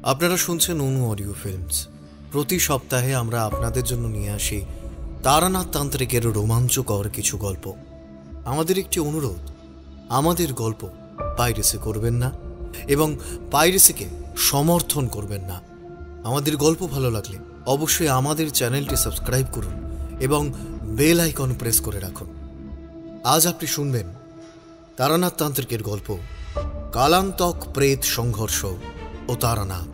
আপনারা শুনছেন অনু audio films. প্রতি সপ্তাহে আমরা আপনাদের জন্য নিয়ে আসি তারানাথ তান্ত্রিকের রোমাঞ্চকর কিছু গল্প। আমাদের একটি অনুরোধ, আমাদের গল্প পাইরেসি করবেন না এবং পাইরেসিকে সমর্থন করবেন না। আমাদের গল্প ভালো লাগলে অবশ্যই আমাদের চ্যানেলটি সাবস্ক্রাইব করুন এবং বেল আইকন প্রেস করে রাখুন। আজ আপনি শুনবেন তারানাথ তান্ত্রিকের গল্প কালান্তক প্রেত সংঘর্ষ ও তারানাথ।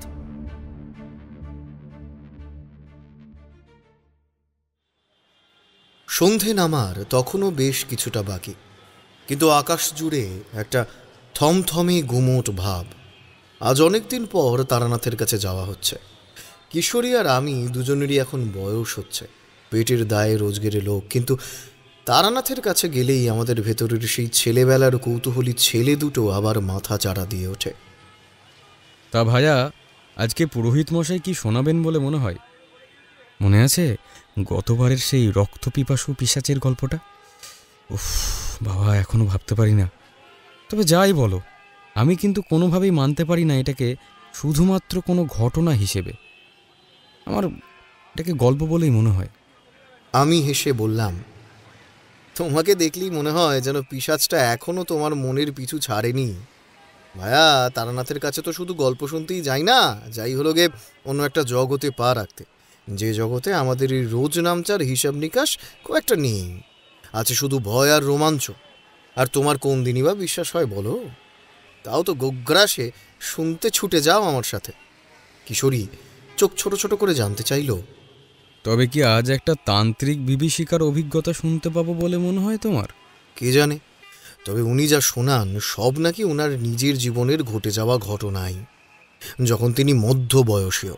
সন্ধে নামার তখনও বেশ কিছুটা বাকি, কিন্তু আকাশ জুড়ে একটা থমথমে গুমোট ভাব। আজ অনেকদিন পর তারানাথের কাছে যাওয়া হচ্ছে। কিশোরী আর আমি দুজনেরই এখন বয়স হচ্ছে, পেটের দায়ে রোজগেরে লোক, কিন্তু তারানাথের কাছে গেলেই আমাদের ভেতরের সেই ছেলেবেলার কৌতূহলী ছেলে দুটো আবার মাথা চাড়া দিয়ে ওঠে। তা ভাইয়া, আজকে পুরোহিত মশাই কি শোনাবেন বলে মনে হয়? মনে আছে গতবারের সেই রক্তপিপাসু পিশাচের গল্পটা? উফ বাবা, এখনো ভাবতে পারি না। তবে যাই বলো, আমি কিন্তু কোনোভাবেই মানতে পারি না এটাকে শুধুমাত্র কোনো ঘটনা হিসেবে। আমার এটাকে গল্প বলেই মনে হয়। আমি হেসে বললাম, তোমাকে দেখলেই মনে হয় যেন পিশাচটা এখনো তোমার মনের পিছু ছাড়েনি। ভাইয়া, তারানাথের কাছে তো শুধু গল্প শুনতেই যাই না, যাই হলো গে অন্য একটা জগতে পা রাখতে, যে জগতে আমাদের এই রোজ নামচার হিসাব নিকাশ খুব একটা নেই। আছে শুধু ভয় আর রোমাঞ্চ। আর তোমার কোন দিনই বা বিশ্বাস হয় বলো? তাও তো গোগ্রাসে শুনতে ছুটে যাও আমার সাথে। কিশোরী চোখ ছোট ছোট করে জানতে চাইল, তবে কি আজ একটা তান্ত্রিক বিভীষিকার অভিজ্ঞতা শুনতে পাবো বলে মনে হয় তোমার? কে জানে, তবে উনি যা শোনান সব নাকি ওনার নিজের জীবনের ঘটে যাওয়া ঘটনাই, যখন তিনি মধ্য বয়সীয়।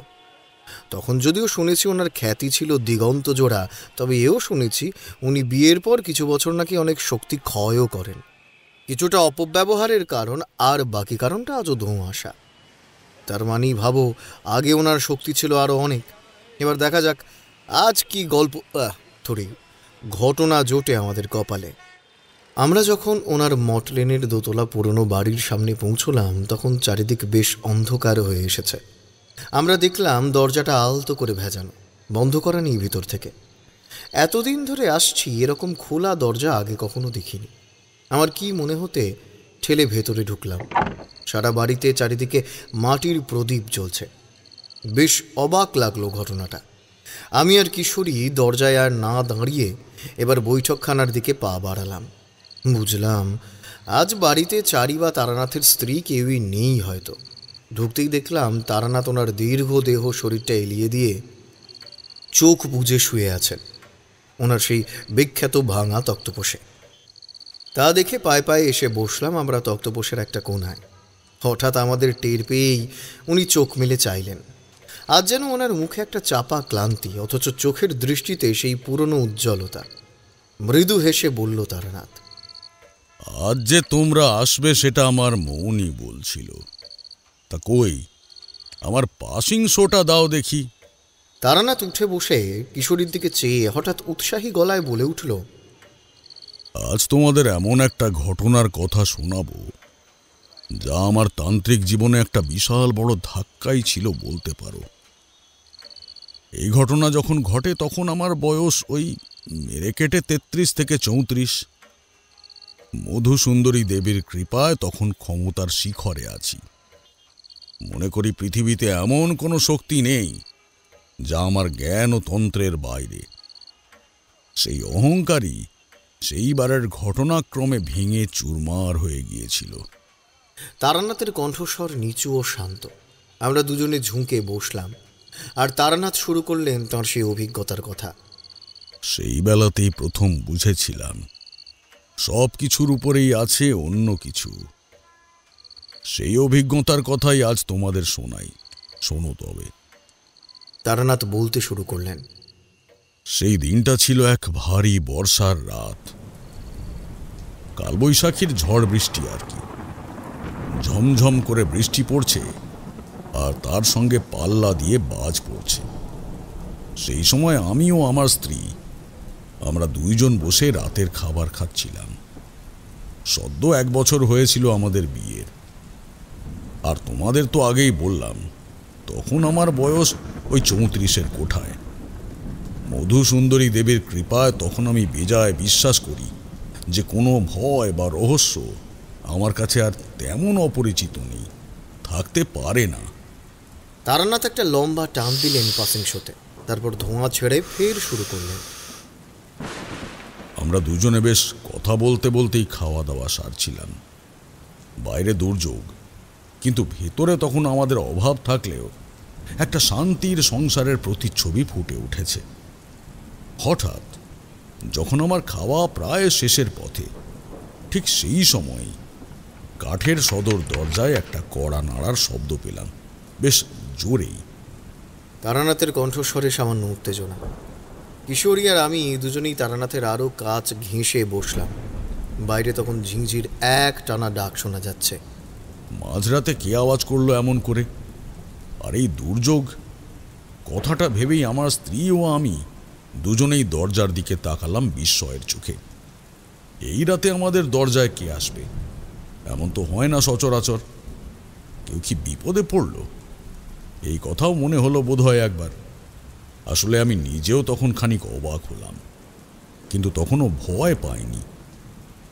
তখন যদিও শুনেছি ওনার খ্যাতি ছিল দিগন্ত জোড়া, তবে এও শুনেছি উনি বিয়ের পর কিছু বছর নাকি অনেক শক্তি ক্ষয়ও করেন। কিছুটা অপব্যবহারের কারণ, আর বাকি কারণটা আজও ধোঁয়াশা। তার মানেই ভাবো, আগে ওনার শক্তি ছিল আরও অনেক। এবার দেখা যাক আজ কি গল্প ঘটনা জোটে আমাদের কপালে। আমরা যখন ওনার মটলেনের দোতলা পুরনো বাড়ির সামনে পৌঁছলাম, তখন চারিদিক বেশ অন্ধকার হয়ে এসেছে। আমরা দেখলাম দরজাটা আলতো করে ভেজানো, বন্ধ করা নেই ভিতর থেকে। এতদিন ধরে আসছি, এরকম খোলা দরজা আগে কখনো দেখিনি। আমার কি মনে হতে ঠেলে ভেতরে ঢুকলাম। সারা বাড়িতে চারিদিকে মাটির প্রদীপ জ্বলছে। বেশ অবাক লাগলো ঘটনাটা। আমি আর কিশোরী দরজায় আর না দাঁড়িয়ে এবার বৈঠকখানার দিকে পা বাড়ালাম। বুঝলাম আজ বাড়িতে চারি বা তারানাথের স্ত্রী কেউই নেই হয়তো। ঢুকতেই দেখলাম তারানাথ ওনার দীর্ঘ দেহ শরীরটা এলিয়ে দিয়ে চোখ বুজে শুয়ে আছেন ওনার সেই বিখ্যাত ভাঙা তক্তপোষে। তা দেখে পায়ে পায়ে এসে বসলাম আমরা তক্তপোষের একটা কোণায়। হঠাৎ আমাদের টের পেয়েই উনি চোখ মেলে চাইলেন। আজ যেন ওনার মুখে একটা চাপা ক্লান্তি, অথচ চোখের দৃষ্টিতে সেই পুরনো উজ্জ্বলতা। মৃদু হেসে বলল তারানাথ, আজ যে তোমরা আসবে সেটা আমার মনই বলছিল। তা কই, আমার পাসিং শোটা দাও দেখি। তারানাথ উঠে বসে কিশোরীর দিকে চেয়ে হঠাৎ উৎসাহী গলায় বলে উঠল, আজ তোমাদের এমন একটা ঘটনার কথা শোনাবো যা আমার তান্ত্রিক জীবনে একটা বিশাল বড় ধাক্কাই ছিল বলতে পারো। এই ঘটনা যখন ঘটে তখন আমার বয়স ওই মেরে কেটে 33 থেকে 34। মধুসুন্দরী দেবীর কৃপায় তখন ক্ষমতার শিখরে আছি। মনে করি পৃথিবীতে এমন কোনো শক্তি নেই যা আমার জ্ঞান ও তন্ত্রের বাইরে। সেই অহংকারী সেইবারের ঘটনাক্রমে ভেঙে চুরমার হয়ে গিয়েছিল। তারানাথের কণ্ঠস্বর নিচু ও শান্ত। আমরা দুজনে ঝুঁকে বসলাম, আর তারানাথ শুরু করলেন তাঁর সেই অভিজ্ঞতার কথা। সেই বেলাতেই প্রথম বুঝেছিলাম সব কিছুর উপরেই আছে অন্য কিছু। সেই অভিজ্ঞতার কথাই আজ তোমাদের শোনাই, শোনো তবে। তারানাথ বলতে শুরু করলেন, সেই দিনটা ছিল এক ভারী বর্ষার রাত। কালবৈশাখীর ঝড় বৃষ্টি আর কি। ঝমঝম করে বৃষ্টি পড়ছে আর তার সঙ্গে পাল্লা দিয়ে বাজ পড়ছে। সেই সময় আমিও আমার স্ত্রী আমরা দুইজন বসে রাতের খাবার খাচ্ছিলাম। সদ্য 1 বছর হয়েছিল আমাদের বিয়ের। আর তোমাদের তো আগেই বললাম তখন আমার বয়স ওই 34-এর কোঠায়। মধুসুন্দরী দেবীর কৃপায় তখন আমি বেজায় বিশ্বাস করি যে কোনো ভয় বা রহস্য আমার কাছে আর তেমন অপরিচিত নেই, থাকতে পারে না। তারানাথ একটা লম্বা টান দিলেন পাসিং শোতে, তারপর ধোঁয়া ছেড়ে ফের শুরু করলেন। আমরা দুজনে বেশ কথা বলতে বলতেই খাওয়া দাওয়া সারছিলাম। বাইরে দুর্যোগ, কিন্তু ভেতরে তখন আমাদের অভাব থাকলেও একটা শান্তির সংসারের প্রতিচ্ছবি ফুটে উঠেছে। হঠাৎ যখন আমার খাওয়া প্রায় শেষের পথে, ঠিক সেই সময় কাঠের সদর দরজায় একটা কড়া নাড়ার শব্দ পেলাম, বেশ জোরেই। তারানাথের কণ্ঠস্বরে সামান্য উত্তেজনা। কিশোরী আর আমি দুজনেই তারানাথের আরও কাছ ঘেঁষে বসলাম। বাইরে তখন ঝিঁঝির এক টানা ডাক শোনা যাচ্ছে। মাঝরাতে কে আওয়াজ করলো এমন করে? আর এই দুর্যোগ কথাটা ভেবেই আমার স্ত্রী ও আমি দুজনেই দরজার দিকে তাকালাম বিস্ময়ের চোখে। এই রাতে আমাদের দরজায় কে আসবে? এমন তো হয় না সচরাচর। কেউ কি বিপদে পড়ল? এই কথাও মনে হলো বোধহয় একবার। আসলে আমি নিজেও তখন খানিক অবাক হলাম, কিন্তু তখনও ভয় পাইনি,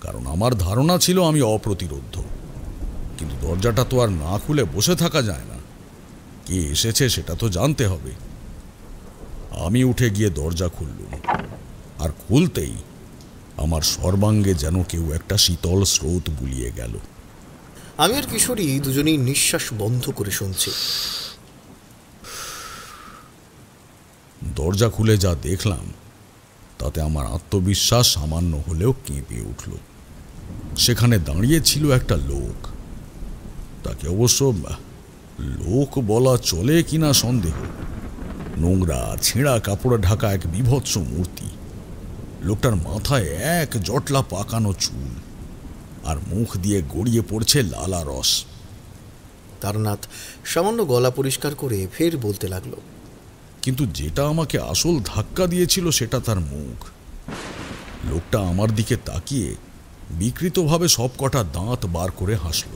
কারণ আমার ধারণা ছিল আমি অপ্রতিরোধ্য। কিন্তু দরজাটা তো আর না খুলে বসে থাকা যায় না, কে এসেছে সেটা তো জানতে হবে। আমি উঠে গিয়ে দরজা খুললুম, আর খুলতেই আমার সর্বাঙ্গে যেন কেউ একটা শীতল স্রোত বুলিয়ে গেল। আমি আর কিশোরী দুজনেই নিঃশ্বাস বন্ধ করে শুনছি। দরজা খুলে যা দেখলাম তাতে আমার আত্মবিশ্বাস সামান্য হলেও কেঁপে উঠল। সেখানে দাঁড়িয়ে ছিল একটা লোক। তাকে অবশ্য লোক বলা চলে কিনা সন্দেহ। নোংরা ছেঁড়া কাপড়ে ঢাকা এক বিভৎস মূর্তি। লোকটার মাথায় এক জটলা পাকানো চুল, আর মুখ দিয়ে গড়িয়ে পড়ছে লালা রস। তারানাথ সামান্য গলা পরিষ্কার করে ফের বলতে লাগলো। কিন্তু যেটা আমাকে আসল ধাক্কা দিয়েছিল সেটা তার মুখ। লোকটা আমার দিকে তাকিয়ে বিকৃতভাবে সব কটা দাঁত বার করে হাসল।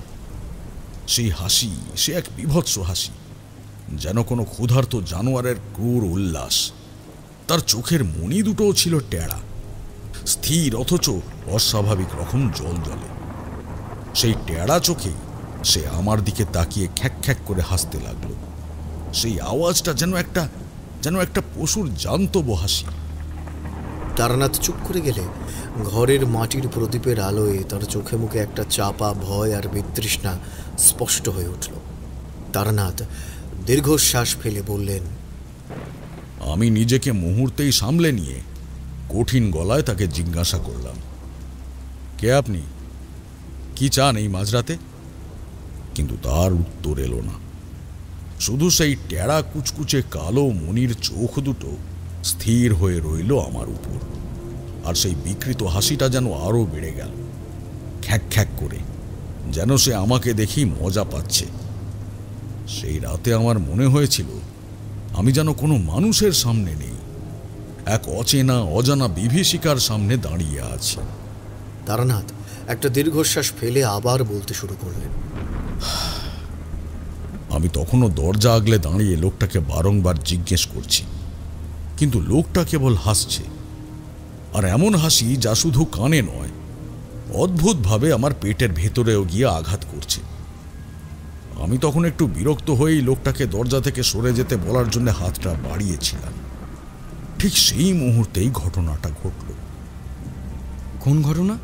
সেই হাসি, সে এক বিভৎস হাসি, যেন কোনো ক্ষুধার্ত জানোয়ারের ক্রূর উল্লাস। তার চোখের মণি দুটোও ছিল টেড়া, স্থির অথচ অস্বাভাবিক রকম জল জ্বলে। সেই টেড়া চোখে সে আমার দিকে তাকিয়ে খ্যাক খ্যাক করে হাসতে লাগলো। সেই আওয়াজটা যেন একটা পশুর জান্তব হাসি। তারানাথ চুপ করে গেলে ঘরের মাটির প্রদীপের আলোয় তার চোখে মুখে একটা চাপা ভয় আর বিতৃষ্ণা স্পষ্ট হয়ে উঠল। তারানাথ দীর্ঘশ্বাস ফেলে বললেন। আমি নিজেকে মুহূর্তেই সামলে নিয়ে কঠিন গলায় তাকে জিজ্ঞাসা করলাম, কে আপনি? কি চান এই মাঝরাতে? কিন্তু তার উত্তর এলো না। শুধু সেই টেড়া কুচকুচে কালো মনির চোখ দুটো স্থির হয়ে রইল আমার উপর, আর সেই বিকৃত হাসিটা যেন আরো বেড়ে গেল, খ্যাক খ্যাক করে, যেন সে আমাকে দেখি মজা পাচ্ছে। সেই রাতে আমার মনে হয়েছিল আমি যেন কোনো মানুষের সামনে নেই, এক অচেনা অজানা বিভীষিকার সামনে দাঁড়িয়ে আছি। তারানাথ একটা দীর্ঘশ্বাস ফেলে আবার বলতে শুরু করলেন। আমি তখনও দরজা আগলে দাঁড়িয়ে লোকটাকে বারংবার জিজ্ঞেস করছি, কিন্তু লোকটা কেবল হাসছে, আর এমন হাসি যা শুধু কানে নয়, অদ্ভুতভাবে আমার পেটের ভেতরেও গিয়ে আঘাত করছে। আমি তখন একটু বিরক্ত হয়েই লোকটাকে দরজা থেকে সরে যেতে বলার জন্য হাতটা বাড়িয়েছিলাম। ঠিক সেই মুহূর্তেই ঘটনাটা ঘটল। কোন ঘটনা?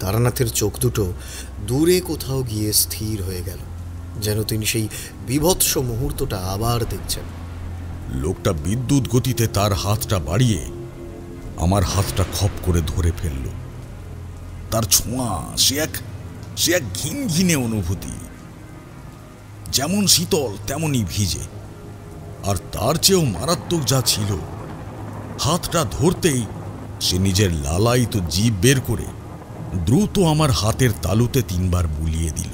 তারানাথের চোখ দুটো দূরে কোথাও গিয়ে স্থির হয়ে গেল, যেন তিনি সেই বিভৎস মুহূর্তটা আবার দেখছেন। লোকটা বিদ্যুৎ গতিতে তার হাতটা বাড়িয়ে আমার হাতটা খপ করে ধরে ফেলল। তার ছোঁয়া, সে এক ঘিনঘিনে অনুভূতি, যেমন শীতল তেমনই ভিজে। আর তার চেয়েও মারাত্মক যা ছিল, হাতটা ধরতেই সে নিজের লালায়িত জিভ বের করে দ্রুত আমার হাতের তালুতে 3 বার বুলিয়ে দিল।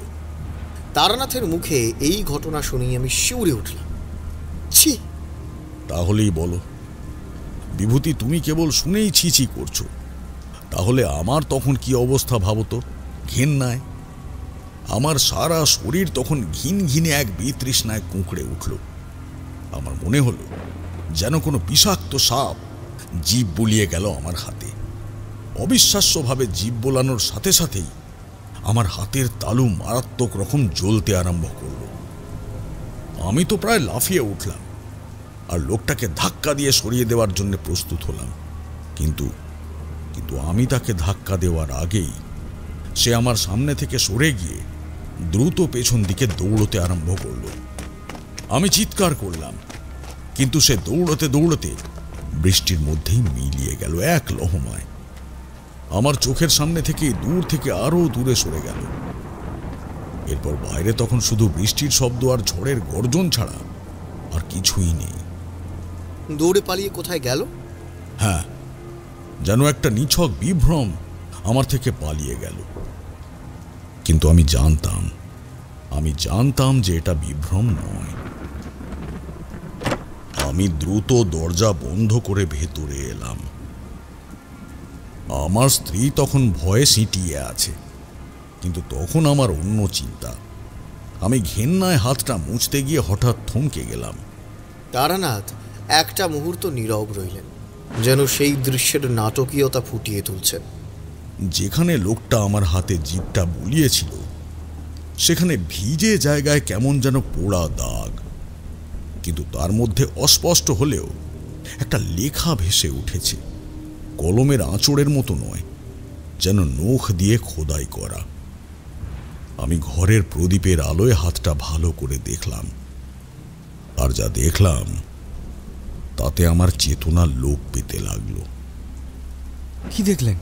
তারানাথের মুখে এই ঘটনা শুনেই আমি শিউরে উঠলাম। ছি! তাহলেই বলো বিভূতি, তুমি কেবল শুনেই ছিছি করছো, তাহলে আমার তখন কি অবস্থা ভাবো তো? ঘেন্নায় আমার সারা শরীর তখন ঘিন ঘিনে এক বিতৃষ্ণায় কুঁকড়ে উঠল। আমার মনে হলো যেন কোনো বিষাক্ত সাপ জিভ বুলিয়ে গেল আমার হাতে। অবিশ্বাস্যভাবে জিভ বোলানোর সাথে সাথেই আমার হাতের তালু মারাত্মক রকম জ্বলতে আরম্ভ করল। আমি তো প্রায় লাফিয়ে উঠলাম আর লোকটাকে ধাক্কা দিয়ে সরিয়ে দেওয়ার জন্য প্রস্তুত হলাম, কিন্তু আমি তাকে ধাক্কা দেওয়ার আগেই সে আমার সামনে থেকে সরে গিয়ে দ্রুত পেছন দিকে দৌড়তে আরম্ভ করল। আমি চিৎকার করলাম, কিন্তু সে দৌড়তে দৌড়তে বৃষ্টির মধ্যেই মিলিয়ে গেল এক লহমায়। আমার চোখের সামনে থেকে দূর থেকে আরো দূরে সরে গেল। এরপর বাইরে তখন শুধু বৃষ্টির শব্দ আর ঝড়ের গর্জন ছাড়া আর কিছুই নেই। দৌড়ে পালিয়ে কোথায় গেল? হ্যাঁ, যেন একটা নিছক বিভ্রম আমার থেকে পালিয়ে গেল। কিন্তু আমি জানতাম যে এটা বিভ্রম নয়। আমি দ্রুত দরজা বন্ধ করে ভেতরে এলাম। আমার স্ত্রী তখন ভয়ে সিঁটিয়ে আছে, কিন্তু তখন আমার অন্য চিন্তা। আমি ঘেন্নায় হাতটা মুছতে গিয়ে হঠাৎ থমকে গেলাম। তারানাথ একটা মুহূর্ত নীরব রইলেন, যেন সেই দৃশ্যের নাটকীয়তা ফুটিয়ে তুলছেন। যেখানে লোকটা আমার হাতে জিভটা বুলিয়েছিল সেখানে ভিজে জায়গায় কেমন যেন পোড়া দাগ, কিন্তু তার মধ্যে অস্পষ্ট হলেও একটা লেখা ভেসে উঠেছে। কলমের আঁচড়ের মতো নয়, যেন নখ দিয়ে খোদাই করা। আমি ঘরের প্রদীপের আলোয় হাতটা ভালো করে দেখলাম, আর যা দেখলাম তাতে আমার চেতনা লোপ পেতে লাগলো। কি দেখলেন?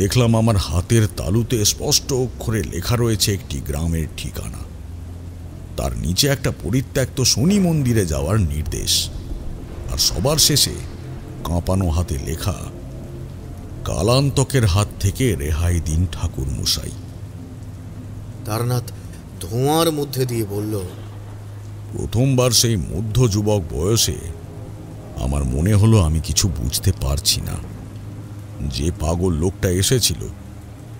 দেখলাম আমার হাতের তালুতে স্পষ্ট অক্ষরে লেখা রয়েছে একটি গ্রামের ঠিকানা। তার নিচে একটা পরিত্যক্ত শনি মন্দিরে যাওয়ার নির্দেশ, আর সবার শেষে কাঁপানো হাতে লেখা, কালান্তকের হাত থেকে রেহাই দিন ঠাকুর মশাই। তারানাথ ধোঁয়ার মধ্যে দিয়ে বলল, প্রথমবার সেই মধ্য যুবক বয়সে আমার মনে হলো আমি কিছু বুঝতে পারছি না। যে পাগল লোকটা এসেছিল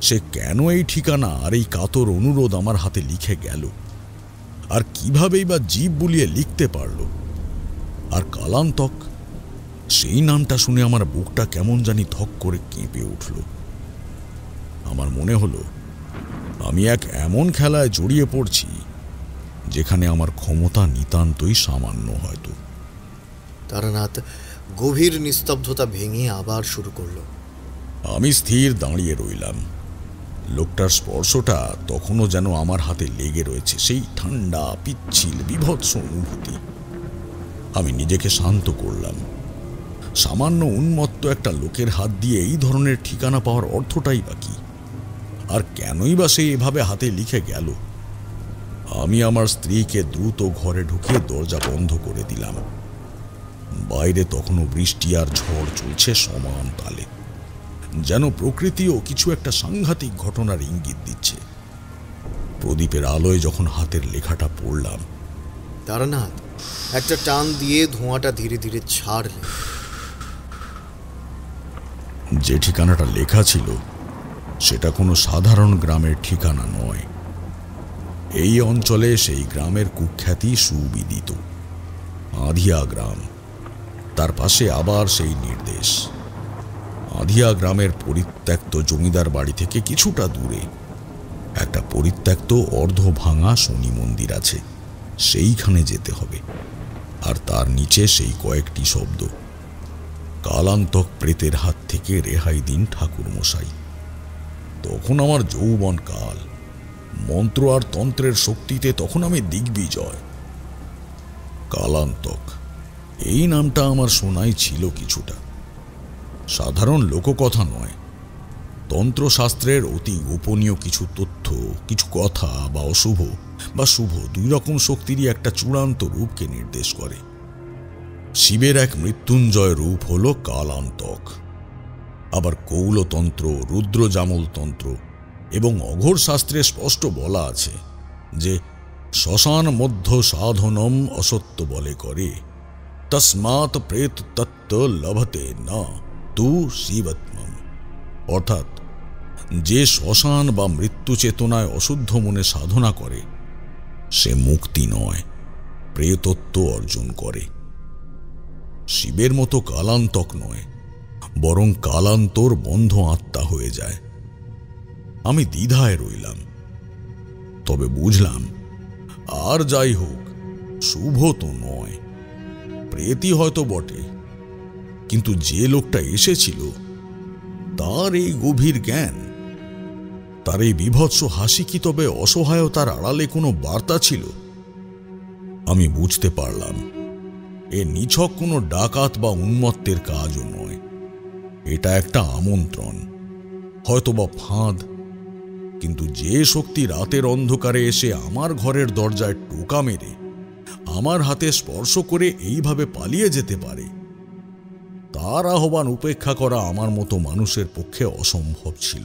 সে কেন এই ঠিকানা আর এই কাতর অনুরোধ আমার হাতে লিখে গেল, আর কিভাবেই বা জিভ বুলিয়ে লিখতে পারল। আর কালান্তক, সেই নামটা শুনে আমার বুকটা কেমন জানি ধক করে কেঁপে উঠল। আমার মনে হলো আমি এক এমন খেলায় জড়িয়ে পড়ছি যেখানে আমার ক্ষমতা নিতান্তই সামান্য হয়তো। তারানাথ গভীর নিস্তব্ধতা ভেঙে আবার শুরু করল। আমি স্থির দাঁড়িয়ে রইলাম। লোকটার স্পর্শটা তখনও যেন আমার হাতে লেগে রয়েছে, সেই ঠান্ডা পিচ্ছিল বিভৎস অনুভূতি। আমি নিজেকে শান্ত করলাম। সামান্য উন্মত্ত একটা লোকের হাত দিয়ে এই ধরনের ঠিকানা পাওয়ার অর্থটাই বা কি, আর কেনই বা সে এভাবে হাতে লিখে গেল। আমি আমার স্ত্রীকে দ্রুত ঘরে ঢুকিয়ে দরজা বন্ধ করে দিলাম। বাইরে তখনও বৃষ্টি আর ঝড় চলছে সমান তালে, যেন প্রকৃতিও কিছু একটা সাংঘাতিক ঘটনার ইঙ্গিত দিচ্ছে। প্রদীপের আলোয় যখন হাতের লেখাটা পড়লাম, তারানাথ একটা টান দিয়ে ধোঁয়াটা ধীরে ধীরে ছাড়লেন। যে ঠিকানাটা লেখা ছিল সেটা কোনো সাধারণ গ্রামের ঠিকানা নয়। এই অঞ্চলে সেই গ্রামের কুখ্যাতি সুবিদিত, আধিয়া গ্রাম। তার পাশে আবার সেই নির্দেশ। আধিয়া গ্রামের পরিত্যক্ত জমিদার বাড়ি থেকে কিছুটা দূরে একটা পরিত্যক্ত অর্ধ ভাঙা শনি মন্দির আছে, সেইখানে যেতে হবে। আর তার নিচে সেই কয়েকটি শব্দ, কালান্তক প্রেতের হাত থেকে রেহাই দিন ঠাকুর মশাই। তখন আমার যৌবন কাল, মন্ত্র আর তন্ত্রের শক্তিতে তখন আমি দিগ্বিজয়। কালান্তক, এই নামটা আমার শোনাই ছিল কিছুটা। সাধারণ লোককথা নয়, তন্ত্রশাস্ত্রের অতি গোপনীয় কিছু তথ্য, কিছু কথা বা অশুভ বা শুভ দুই রকম শক্তিরই একটা চূড়ান্ত রূপকে নির্দেশ করে। শিবের এক মৃত্যুঞ্জয় রূপ হল কালান্তক। আবার কৌলতন্ত্র, রুদ্রজামল তন্ত্র এবং অঘোর শাস্ত্রে স্পষ্ট বলা আছে যে শ্মশান মধ্য সাধনম অসত্য বলে করে, তস্মাৎ প্রেত তত্ত্ব লভতে না তু শিবত্মম। অর্থাৎ যে শ্মশান বা মৃত্যু চেতনায় অশুদ্ধ মনে সাধনা করে সে মুক্তি নয়, প্রেতত্ব অর্জন করে। শিবের মতো কালান্তক নয়, বরং কালান্তর বন্ধ আত্মা হয়ে যায়। আমি দ্বিধায় রইলাম, তবে বুঝলাম আর যাই হোক শুভ তো নয়। প্রেতই হয়তো বটে, কিন্তু যে লোকটা এসেছিল তার এই গভীর জ্ঞান, তার এই বীভৎস হাসি কি তবে অসহায়তার আড়ালে কোনো বার্তা ছিল? আমি বুঝতে পারলাম এ নিছক কোনো ডাকাত বা উন্মত্তের কাজও নয়। এটা একটা আমন্ত্রণ, হয়তোবা ফাঁদ। কিন্তু যে শক্তি রাতের অন্ধকারে এসে আমার ঘরের দরজায় টোকা মেরে আমার হাতে স্পর্শ করে এইভাবে পালিয়ে যেতে পারে, তার আহ্বান উপেক্ষা করা আমার মতো মানুষের পক্ষে অসম্ভব ছিল।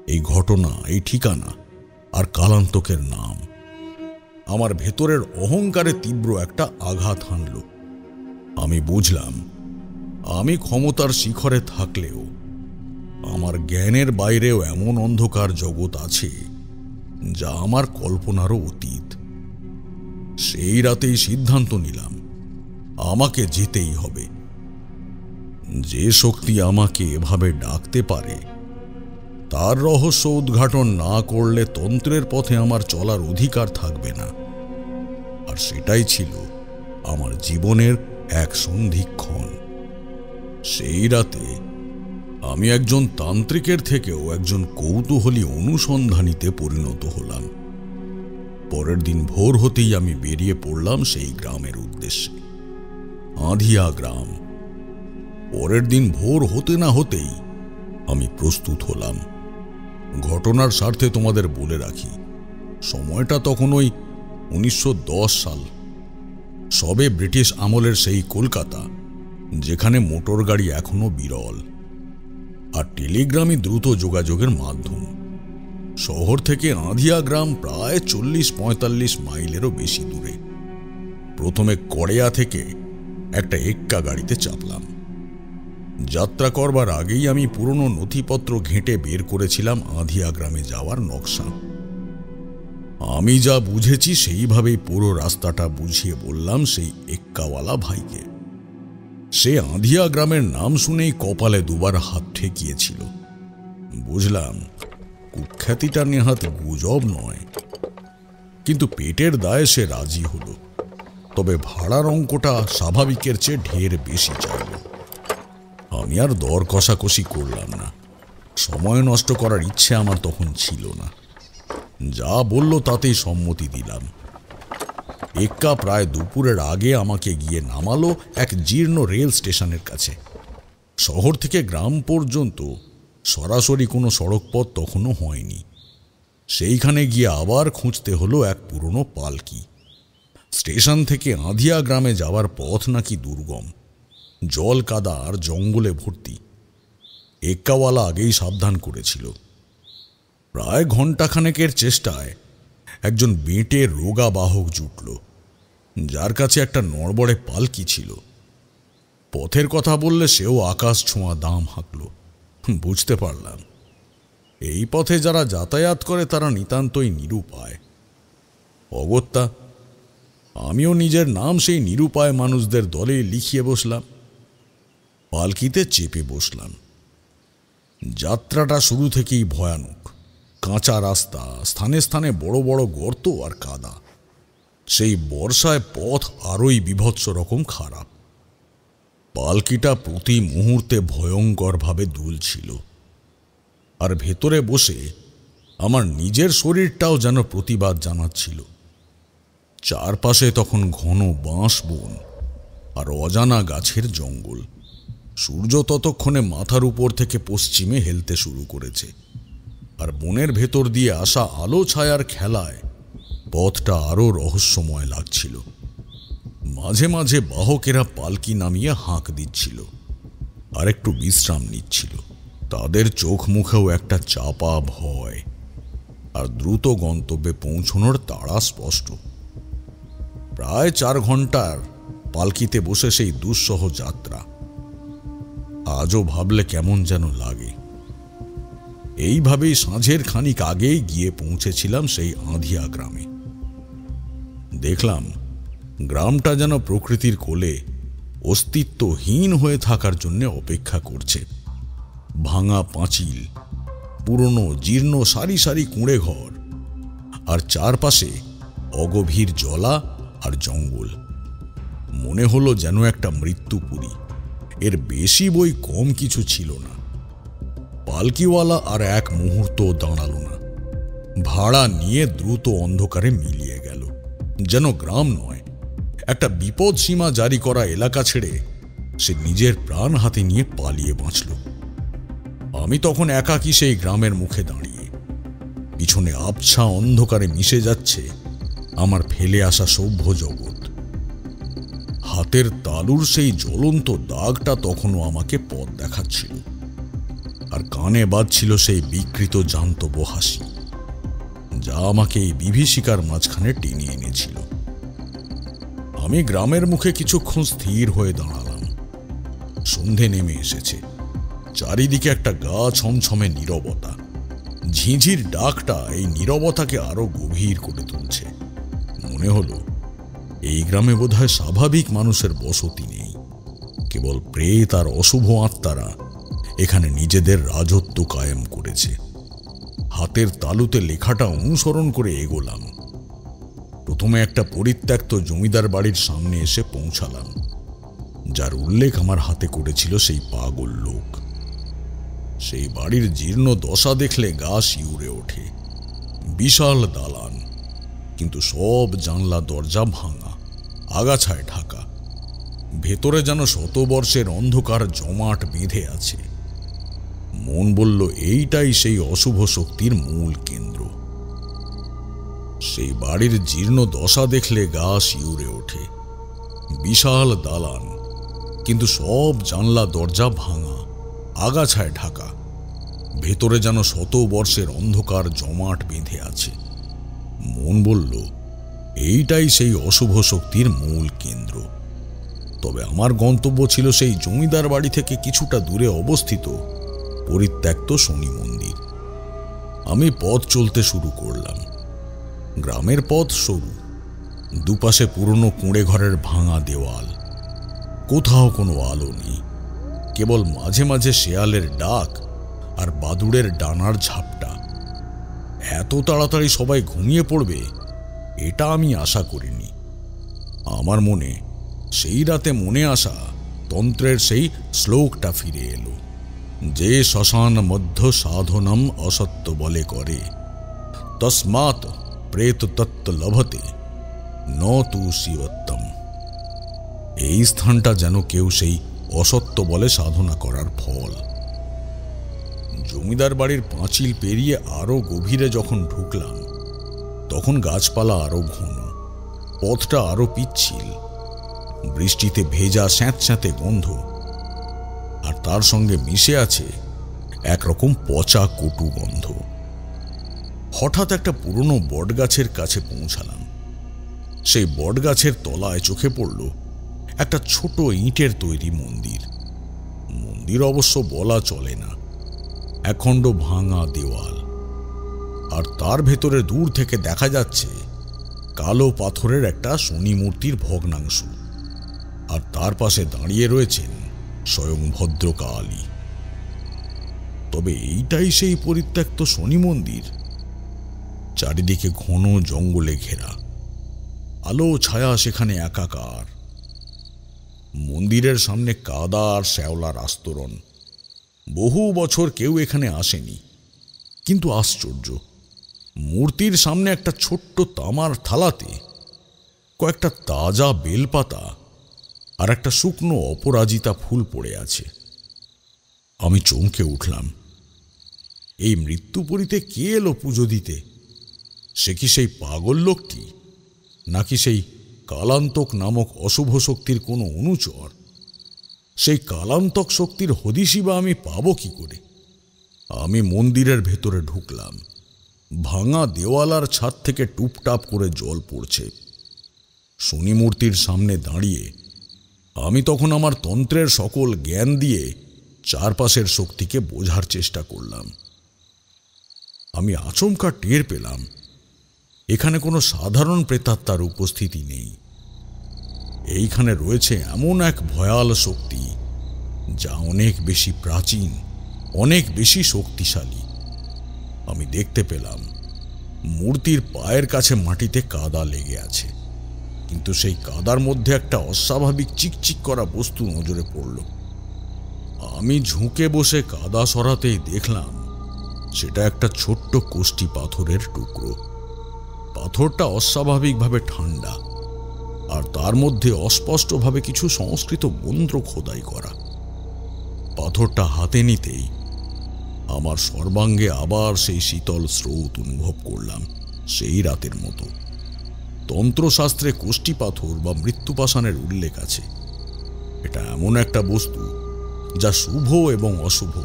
এই ঘটনা, এই ঠিকানা আর কালান্তকের নাম আমার ভেতরের অহংকারে তীব্র একটা আঘাত হানল। আমি বুঝলাম আমি ক্ষমতার শিখরে থাকলেও আমার জ্ঞানের বাইরেও এমন অন্ধকার জগৎ আছে যা আমার কল্পনারও অতীত। সেই রাতেই সিদ্ধান্ত নিলাম আমাকে যেতেই হবে। যে শক্তি আমাকে এভাবে ডাকতে পারে তার রহস্য উদ্ঘাটন না করলে তন্ত্রের পথে আমার চলার অধিকার থাকবে না। আর সেটাই ছিল আমার জীবনের এক সন্ধিক্ষণ। সেই রাতে আমি একজন তান্ত্রিকের থেকেও একজন কৌতূহলী অনুসন্ধানীতে পরিণত হলাম। পরের দিন ভোর হতেই আমি বেরিয়ে পড়লাম সেই গ্রামের উদ্দেশ্যে, আঁধিয়া গ্রাম। পরের দিন ভোর হতে না হতেই আমি প্রস্তুত হলাম। ঘটনার স্বার্থে তোমাদের বলে রাখি, সময়টা তখন ওই 1910 সাল। সবে ব্রিটিশ আমলের সেই কলকাতা, যেখানে মোটর গাড়ি এখনো বিরল আর টেলিগ্রামই দ্রুত যোগাযোগের মাধ্যম। শহর থেকে আঁধিয়া গ্রাম প্রায় 40-45 মাইলেরও বেশি দূরে। প্রথমে কড়েয়া থেকে একটা এক্কা গাড়িতে চাপলাম। যাত্রা করবার আগেই আমি পুরনো নথিপত্র ঘেঁটে বের করেছিলাম আঁধিয়া গ্রামে যাওয়ার নকশা। আমি যা বুঝেছি সেইভাবেই পুরো রাস্তাটা বুঝিয়ে বললাম সেই এক্কাওয়ালা ভাইকে। সে আঁধিয়া গ্রামের নাম শুনেই কপালে দুবার হাত ঠেকিয়েছিল। বুঝলাম কুখ্যাতিটা নেহাত গুজব নয়, কিন্তু পেটের দায়ে সে রাজি হল। তবে ভাড়ার অঙ্কটা স্বাভাবিকের চেয়ে ঢের বেশি চাইল। আমি আর দর কষাকষি করলাম না, সময় নষ্ট করার ইচ্ছে আমার তখন ছিল না। যা বলল তাতেই সম্মতি দিলাম। এক্কা প্রায় দুপুরের আগে আমাকে গিয়ে নামালো এক জীর্ণ রেল স্টেশনের কাছে। শহর থেকে গ্রাম পর্যন্ত সরাসরি কোনো সড়কপথ তখনও হয়নি। সেইখানে গিয়ে আবার খুঁজতে হলো এক পুরনো পালকি। স্টেশন থেকে আঁধিয়া গ্রামে যাওয়ার পথ নাকি দুর্গম, জল কাদা আর জঙ্গলে ভর্তি। এক্কাওয়ালা আগেই সাবধান করেছিল। প্রায় ঘণ্টাখানেকের চেষ্টায় একজন বেঁটে রোগা বাহক জুটল, যার কাছে একটা নড়বড়ে পালকি ছিল। পথের কথা বললে সেও আকাশ ছোঁয়া দাম হাঁকল। বুঝতে পারলাম এই পথে যারা যাতায়াত করে তারা নিতান্তই নিরুপায়। অগত্যা আমিও নিজের নাম সেই নিরুপায় মানুষদের দলে লিখিয়ে বসলাম। পালকিতে চেপে বসলাম। যাত্রাটা শুরু থেকেই ভয়ানক। কাঁচা রাস্তা, স্থানে স্থানে বড় বড় গর্ত আর কাদা। সেই বর্ষায় পথ আরোই বীভৎস রকম খারাপ। পালকিটা প্রতি মুহূর্তে ভয়ঙ্করভাবে দুলছিল, আর ভেতরে বসে আমার নিজের শরীরটাও যেন প্রতিবাদ জানাচ্ছিল। চারপাশে তখন ঘন বাঁশ বন আর অজানা গাছের জঙ্গল। সূর্য ততক্ষণে মাথার উপর থেকে পশ্চিমে হেলতে শুরু করেছে, আর বনের ভেতর দিয়ে আসা আলো ছায়ার খেলায় পথটা আরো রহস্যময় লাগছিল। মাঝে মাঝে বাহকেরা পালকি নামিয়ে হাঁক দিচ্ছিল আর একটু বিশ্রাম নিচ্ছিল। তাদের চোখ মুখেও একটা চাপা ভয় আর দ্রুত গন্তব্যে পৌঁছনোর তাড়া স্পষ্ট। প্রায় 4 ঘন্টার পালকিতে বসে সেই দুঃসহ যাত্রা আজও ভাবলে কেমন যেন লাগে। এইভাবেই সাঁঝের খানিক আগেই গিয়ে পৌঁছেছিলাম সেই আঁধিয়া গ্রামে। দেখলাম গ্রামটা যেন প্রকৃতির কোলে অস্তিত্বহীন হয়ে থাকার জন্য অপেক্ষা করছে। ভাঙা পাঁচিল, পুরনো জীর্ণ সারি সারি কুঁড়ে ঘর, আর চারপাশে অগভীর জলা আর জঙ্গল। মনে হলো যেন একটা মৃত্যুপুরী। এর বেশি বই কম কিছু ছিল না। পালকিওয়ালা আর এক মুহূর্ত দাঁড়ালো না। ভাড়া নিয়ে দ্রুত অন্ধকারে মিলিয়ে গেল। যেন গ্রাম নয়, একটা বিপদ সীমা জারি করা এলাকা ছেড়ে সে নিজের প্রাণ হাতে নিয়ে পালিয়ে বাঁচল। আমি তখন একাকী সেই গ্রামের মুখে দাঁড়িয়ে। পিছনে আবছা অন্ধকারে মিশে যাচ্ছে আমার ফেলে আসা সভ্য জগৎ। হাতের তালুর সেই জ্বলন্ত দাগটা তখনও আমাকে পথ দেখাচ্ছিল, আর কানে বাজছিল সেই বিকৃত জান্তব হাসি, যা আমাকে এই বিভীষিকার মাঝখানে টেনে এনেছিল। আমি গ্রামের মুখে কিছুক্ষণ স্থির হয়ে দাঁড়ালাম। সন্ধে নেমে এসেছে। চারিদিকে একটা গা ছমছমে নীরবতা। ঝিঁঝির ডাকটা এই নীরবতাকে আরো গভীর করে তুলছে। মনে হলো এই গ্রামে বোধহয় স্বাভাবিক মানুষের বসতি নেই। কেবল প্রেত আর অশুভ আত্মারা এখানে নিজেদের রাজত্ব কায়েম করেছে। হাতের তালুতে লেখাটা অনুসরণ করে এগোলাম। প্রথমে একটা পরিত্যক্ত জমিদার বাড়ির সামনে এসে পৌঁছালাম, যার উল্লেখ আমার হাতে করেছিল সেই পাগল লোক। সেই বাড়ির জীর্ণ দশা দেখলে গা শিউরে ওঠে। বিশাল দালান, কিন্তু সব জানলা দরজা ভাঙা, আগাছায় ঢাকা। ভেতরে যেন শতবর্ষের অন্ধকার জমাট বেঁধে আছে। মন বলল এইটাই সেই অশুভ শক্তির মূল কেন্দ্র। সেই বাড়ির জীর্ণ দশা দেখলে গা শিউরে ওঠে। বিশাল দালান, কিন্তু সব জানলা দরজা ভাঙা, আগাছায় ঢাকা। ভেতরে যেন শতবর্ষের অন্ধকার জমাট বেঁধে আছে। মন বলল এইটাই সেই অশুভ শক্তির মূল কেন্দ্র। তবে আমার গন্তব্য ছিল সেই জমিদার বাড়ি থেকে কিছুটা দূরে অবস্থিত পরিত্যক্ত শনি মন্দির। আমি পথ চলতে শুরু করলাম। গ্রামের পথ সরু, দুপাশে পুরনো কুঁড়ে ঘরের ভাঙা দেওয়াল। কোথাও কোনো আলো নেই, কেবল মাঝে মাঝে শেয়ালের ডাক আর বাদুড়ের ডানার ঝাপটা। এত তাড়াতাড়ি সবাই ঘুমিয়ে পড়বে এটা আমি আশা করিনি। আমার মনে সেই রাতে মনে আসা তন্ত্রের সেই শ্লোকটা ফিরে এলো, যে শ্মশান মধ্য সাধনম অসত্য বলে করে, তস্মাৎ প্রেত তত্ত্ব লভতে ন তু শিবত্তম। এই স্থানটা যেন কেউ সেই অসত্য বলে সাধনা করার ফল। জমিদার বাড়ির পাঁচিল পেরিয়ে আরো গভীরে যখন ঢুকলাম, তখন গাছপালা আরো ঘন, পথটা আরো পিচ্ছিল। বৃষ্টিতে ভেজা স্যাঁতস্যাঁতে গন্ধ, আর তার সঙ্গে মিশে আছে একরকম পচা কটু গন্ধ। হঠাৎ একটা পুরনো বটগাছের কাছে পৌঁছালাম। সেই বটগাছের তলায় চোখে পড়ল একটা ছোট ইটের তৈরি মন্দির। মন্দির অবশ্য বলা চলে না, একখণ্ড ভাঙা দেওয়াল, আর তার ভেতরে দূর থেকে দেখা যাচ্ছে কালো পাথরের একটা শনি মূর্তির ভগ্নাংশ, আর তার পাশে দাঁড়িয়ে রয়েছেন স্বয়ং ভদ্রকালী। তবে এইটাই সেই পরিত্যক্ত শনি মন্দির? চারিদিকে ঘন জঙ্গলে ঘেরা, আলো ছায়া সেখানে একাকার। মন্দিরের সামনে কাদা আর শ্যাওলার আস্তরণ। বহু বছর কেউ এখানে আসেনি, কিন্তু আশ্চর্য, মূর্তির সামনে একটা ছোট্ট তামার থালাতে কয়েকটা তাজা বেলপাতা আর একটা শুকনো অপরাজিতা ফুল পড়ে আছে। আমি চমকে উঠলাম। এই মৃত্যুপুরীতে কে এলো পুজো দিতে? সে কি সেই পাগল লোকটি, নাকি সেই কালান্তক নামক অশুভ শক্তির কোনো অনুচর? সেই কালান্তক শক্তির হদিশই বা আমি পাবো কি করে? আমি মন্দিরের ভেতরে ঢুকলাম। ভাঙা দেওয়ালার ছাদ থেকে টুপটাপ করে জল পড়ছে। শনি মূর্তির সামনে দাঁড়িয়ে আমি তখন আমার তন্ত্রের সকল জ্ঞান দিয়ে চারপাশের শক্তিকে বোঝার চেষ্টা করলাম। আমি আচমকা টের পেলাম এখানে কোনো সাধারণ প্রেতাত্মার উপস্থিতি নেই। এইখানে রয়েছে এমন এক ভয়াল শক্তি যা অনেক বেশি প্রাচীন, অনেক বেশি শক্তিশালী। আমি দেখতে পেলাম মূর্তির পায়ের কাছে মাটিতে কাদা লেগে আছে, কিন্তু সেই কাদার মধ্যে একটা অস্বাভাবিক চিকচিক করা বস্তু নজরে পড়ল। আমি ঝুঁকে বসে কাদা সরাতেই দেখলাম সেটা একটা ছোট্ট কোষ্টি পাথরের টুকরো। পাথরটা অস্বাভাবিকভাবে ঠান্ডা, আর তার মধ্যে অস্পষ্টভাবে কিছু সংস্কৃত মন্ত্র খোদাই করা। পাথরটা হাতে নিতেই আমার সর্বাঙ্গে আবার সেই শীতল স্রোত অনুভব করলাম, সেই রাতের মতো। তন্ত্রশাস্ত্রে কোষ্টি পাথর বা মৃত্যুপাষাণের উল্লেখ আছে। এটা এমন একটা বস্তু যা শুভ এবং অশুভ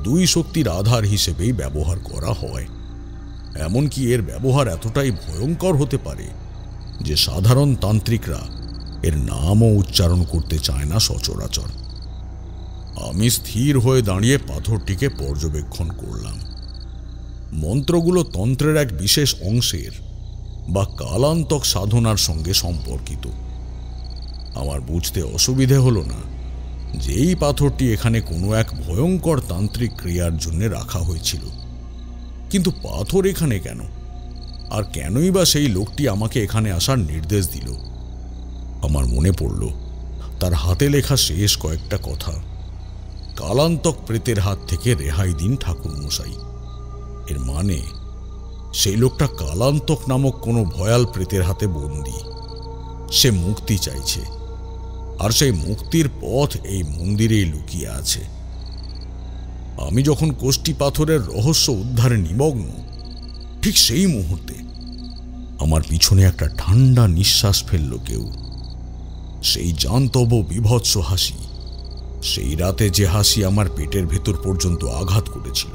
দুই শক্তির আধার হিসেবেই ব্যবহার করা হয়। এমনকি এর ব্যবহার এতটাই ভয়ঙ্কর হতে পারে যে সাধারণ তান্ত্রিকরা এর নামও উচ্চারণ করতে চায় না সচরাচর। আমি স্থির হয়ে দাঁড়িয়ে পাথরটিকে পর্যবেক্ষণ করলাম। মন্ত্রগুলো তন্ত্রের এক বিশেষ অংশের বা কালান্তক সাধনার সঙ্গে সম্পর্কিত। আমার বুঝতে অসুবিধে হলো না যে এই পাথরটি এখানে কোনো এক ভয়ঙ্কর তান্ত্রিক ক্রিয়ার জন্য রাখা হয়েছিল। কিন্তু পাথর এখানে কেন, আর কেনই বা সেই লোকটি আমাকে এখানে আসার নির্দেশ দিল? আমার মনে পড়ল তার হাতে লেখা শেষ কয়েকটা কথা, কালান্তক প্রেতের হাত থেকে রেহাই দিন ঠাকুরমশাই। এর মানে সেই লোকটা কালান্তক নামক কোনো ভয়াল প্রেতের হাতে বন্দী। সে মুক্তি চাইছে, আর সেই মুক্তির পথ এই মন্দিরেই লুকিয়ে আছে। আমি যখন কোষ্টি পাথরের রহস্য উদ্ধারে নিমগ্ন, ঠিক সেই মুহূর্তে আমার পিছনে একটা ঠান্ডা নিঃশ্বাস ফেলল কেউ। সেই জান্তব বিভৎস হাসি, সেই রাতে যে হাসি আমার পেটের ভেতর পর্যন্ত আঘাত করেছিল।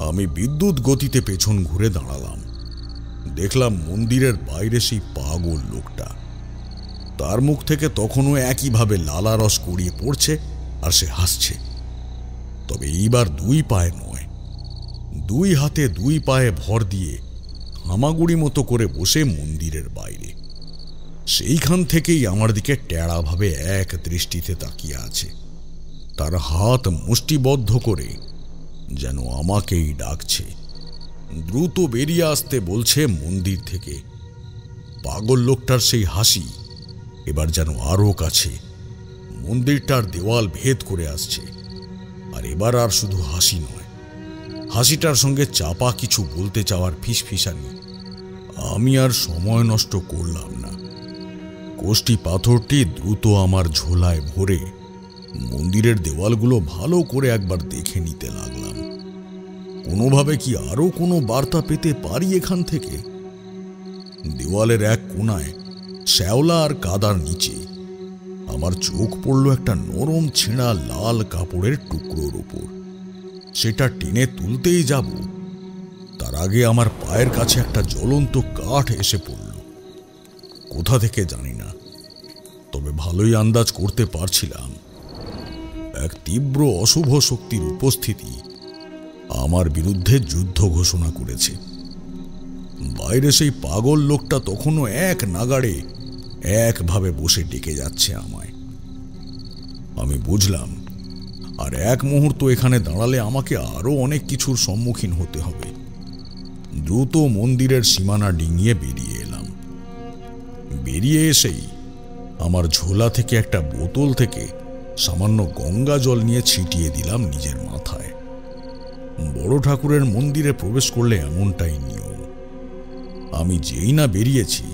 আমি বিদ্যুৎ গতিতে পেছন ঘুরে দাঁড়ালাম। দেখলাম মন্দিরের বাইরে সেই পাগল লোকটা। তার মুখ থেকে তখনও একইভাবে লালারস গড়িয়ে পড়ছে, আর সে হাসছে। তবে এইবার দুই পায়ে নয়, দুই হাতে দুই পায়ে ভর দিয়ে হামাগুড়ি মতো করে বসে মন্দিরের বাইরে। সেইখান থেকেই আমার দিকে টেড়াভাবে এক দৃষ্টিতে তাকিয়ে আছে। তার হাত মুষ্টিবদ্ধ করে যেন আমাকেই ডাকছে, দ্রুত বেরিয়ে আসতে বলছে মন্দির থেকে। পাগল লোকটার সেই হাসি এবার যেন আরো কাছে, মন্দিরটার দেওয়াল ভেদ করে আসছে। আর এবার আর শুধু হাসি নয়, হাসিটার সঙ্গে চাপা কিছু বলতে চাওয়ার ফিসফিসানি। আমি আর সময় নষ্ট করলাম না। কোষ্টি পাথরটি দ্রুত আমার ঝোলায় ভরে মন্দিরের দেওয়ালগুলো ভালো করে একবার দেখে নিতে লাগলাম। কোনোভাবে কি আরো কোনো বার্তা পেতে পারি এখান থেকে? দেওয়ালের এক কোণায় শ্যাওলা আর কাদার নিচে আমার চোখ পড়ল একটা নরম ছেঁড়া লাল কাপড়ের টুকরোর উপর। সেটা টেনে তুলতেই যাব, তার আগে আমার পায়ের কাছে একটা জ্বলন্ত কাঠ এসে পড়ল। কোথা থেকে জানি না, তবে ভালোই আন্দাজ করতে পারছিলাম এক তীব্র অশুভ শক্তির উপস্থিতি আমার বিরুদ্ধে যুদ্ধ ঘোষণা করেছে। বাইরে সেই পাগল লোকটা তখনও এক নাগাড়ে একভাবে বসে ডেকে যাচ্ছে আমায়। আমি বুঝলাম আর এক মুহূর্ত এখানে দাঁড়ালে আমাকে আরো অনেক কিছুর সম্মুখীন হতে হবে। দ্রুত মন্দিরের সীমানা ডিঙিয়ে বেরিয়ে এলাম। বেরিয়ে এসেই আমার ঝোলা থেকে একটা বোতল থেকে সামান্য গঙ্গা জল নিয়ে ছিটিয়ে দিলাম নিজের মাথায়। বড় ঠাকুরের মন্দিরে প্রবেশ করলে এমনটাই নিয়ম। আমি যেই না বেরিয়েছি,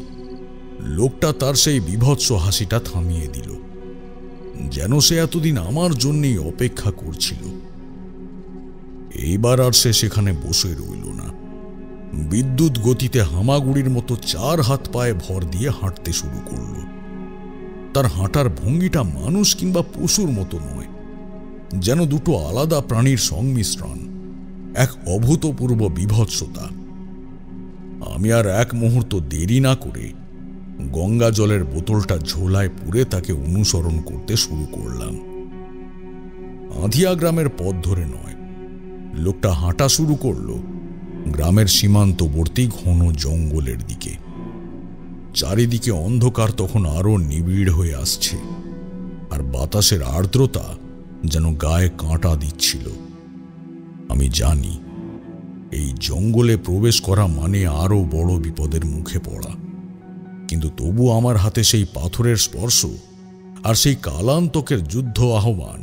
লোকটা তার সেই বিভৎস হাসিটা থামিয়ে দিল, যেন সে এতদিন আমার জন্যই অপেক্ষা করছিল। এইবার আর সে সেখানে বসে রইল না। বিদ্যুৎ গতিতে হামাগুড়ির মতো চার হাত পায়ে ভর দিয়ে হাঁটতে শুরু করল। তার হাঁটার ভঙ্গিটা মানুষ কিংবা পশুর মতো নয়, যেন দুটো আলাদা প্রাণীর সংমিশ্রণ, এক অভূতপূর্ব বিভৎসতা। আমি আর এক মুহূর্ত দেরি না করে গঙ্গা জলের বোতলটা ঝোলায় পুরে তাকে অনুসরণ করতে শুরু করলাম। আঁধিয়া গ্রামের পথ ধরে নয়, লোকটা হাঁটা শুরু করলো গ্রামের সীমান্তবর্তী ঘন জঙ্গলের দিকে। চারিদিকে অন্ধকার তখন আরো নিবিড় হয়ে আসছে, আর বাতাসের আর্দ্রতা যেন গায়ে কাঁটা দিচ্ছিল। আমি জানি এই জঙ্গলে প্রবেশ করা মানে আরো বড় বিপদের মুখে পড়া, কিন্তু তবু আমার হাতে সেই পাথরের স্পর্শ আর সেই কালান্তকের যুদ্ধ আহ্বান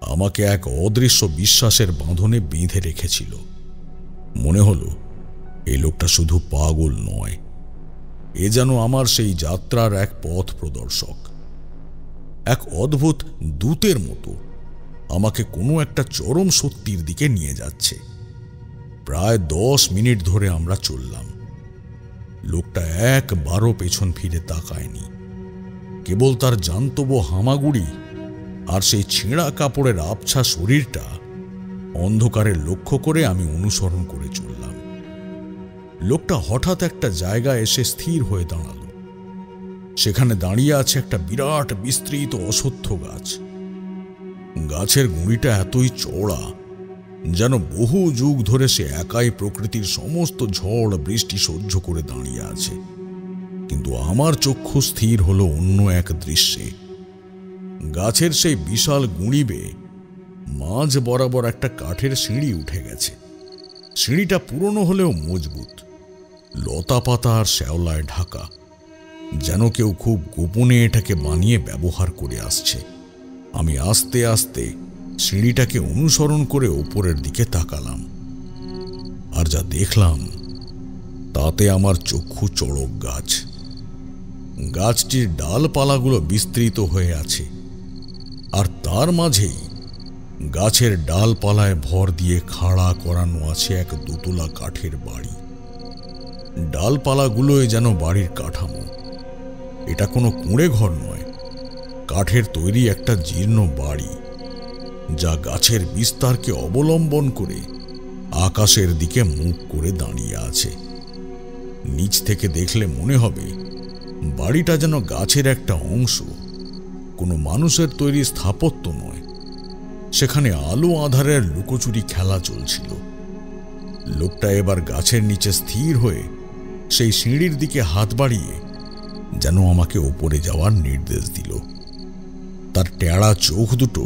আমাকে এক অদৃশ্য বিশ্বাসের বাঁধনে বেঁধে রেখেছিল। মনে হলো এই লোকটা শুধু পাগল নয়, এ যেন আমার সেই যাত্রার এক পথ প্রদর্শক, এক অদ্ভুত দূতের মতো আমাকে কোনো একটা চরম সত্যির দিকে নিয়ে যাচ্ছে। প্রায় 10 মিনিট ধরে আমরা চললাম। লোকটা একবারও পেছন ফিরে তাকায়নি। কেবল তার জান্তব হামাগুড়ি আর সেই ছেঁড়া কাপড়ের আবছা শরীরটা অন্ধকারে লক্ষ্য করে আমি অনুসরণ করে চললাম। লোকটা হঠাৎ একটা জায়গায় এসে স্থির হয়ে দাঁড়াল। সেখানে দাঁড়িয়ে আছে একটা বিরাট বিস্তৃত অশ্বত্থ গাছ। গাছের গুঁড়িটা এতই চওড়া যেন বহু যুগ ধরে সে একাই প্রকৃতির সমস্ত ঝড় বৃষ্টি সহ্য করে দাঁড়িয়ে আছে। কিন্তু আমার চক্ষু স্থির হলো অন্য এক দৃশ্যে। গাছের সেই বিশাল গুঁড়ি বেয়ে মাঝ বরাবর একটা কাঠের সিঁড়ি উঠে গেছে। সিঁড়িটা পুরনো হলেও মজবুত, লতা পাতা আর শ্যাওলায় ঢাকা, যেন কেউ খুব গোপনে এটাকে বানিয়ে ব্যবহার করে আসছে। আমি আস্তে আস্তে সিঁড়িটাকে অনুসরণ করে ওপরের দিকে তাকালাম, আর যা দেখলাম তাতে আমার চক্ষু চড়ক গাছ। গাছটির ডালপালাগুলো বিস্তৃত হয়ে আছে, আর তার মাঝেই গাছের ডালপালায় ভর দিয়ে খাড়া করানো আছে এক দোতলা কাঠের বাড়ি। ডালপালাগুলোই যেন বাড়ির কাঠামো। এটা কোনো কুঁড়ে ঘর নয়, কাঠের তৈরি একটা জীর্ণ বাড়ি, যা গাছের বিস্তারকে অবলম্বন করে আকাশের দিকে মুখ করে দাঁড়িয়ে আছে। নিচ থেকে দেখলে মনে হবে বাড়িটা যেন গাছের একটা অংশ, কোনো মানুষের তৈরি স্থাপত্য নয়। সেখানে আলো আঁধারের লুকোচুরি খেলা চলছিল। লোকটা এবার গাছের নিচে স্থির হয়ে সেই সিঁড়ির দিকে হাত বাড়িয়ে যেন আমাকে ওপরে যাওয়ার নির্দেশ দিল। তার টেরা চোখ দুটো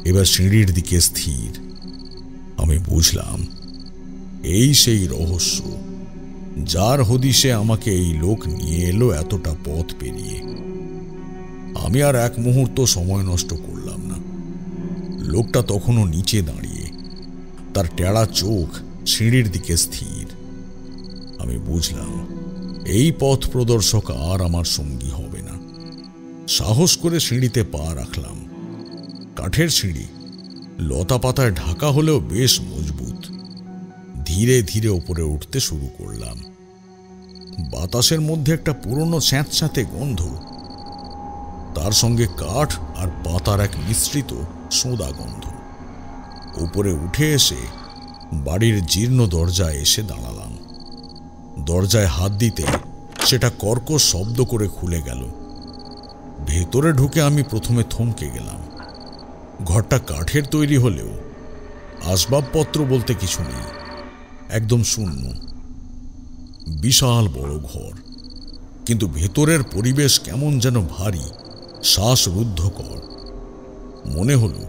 এবার সিঁড়ির দিকে স্থির। আমি বুঝলাম এই সেই রহস্য, যার হদিশে আমাকে এই লোক নিয়ে এলো এতটা পথ পেরিয়ে। আমি আর এক মুহূর্ত সময় নষ্ট করলাম না। লোকটা তখনও নিচে দাঁড়িয়ে, তার টেরা চোখ সিঁড়ির দিকে স্থির। আমি বুঝলাম এই পথ প্রদর্শক আর আমার সঙ্গী হবে না। সাহস করে সিঁড়িতে পা রাখলাম। কাঠের সিঁড়ি, লতা পাতায় ঢাকা হলেও বেশ মজবুত। ধীরে ধীরে ওপরে উঠতে শুরু করলাম। বাতাসের মধ্যে একটা পুরনো স্যাঁতস্যাঁতে গন্ধ, তার সঙ্গে কাঠ আর পাতার এক মিশ্রিত সোঁদা গন্ধ। উপরে উঠে এসে বাড়ির জীর্ণ দরজায় এসে দাঁড়ালাম। দরজায় হাত দিতে সেটা কর্কশ শব্দ করে খুলে গেল। ভেতরে ঢুকে আমি প্রথমে থমকে গেলাম। ঘরটা কাঠের তৈরি হলেও আসবাবপত্র বলতে কিছু নেই, একদম শূন্য। বিশাল বড় ঘর, কিন্তু ভেতরের পরিবেশ কেমন যেন ভারী, শ্বাসরুদ্ধকর। মনে হলো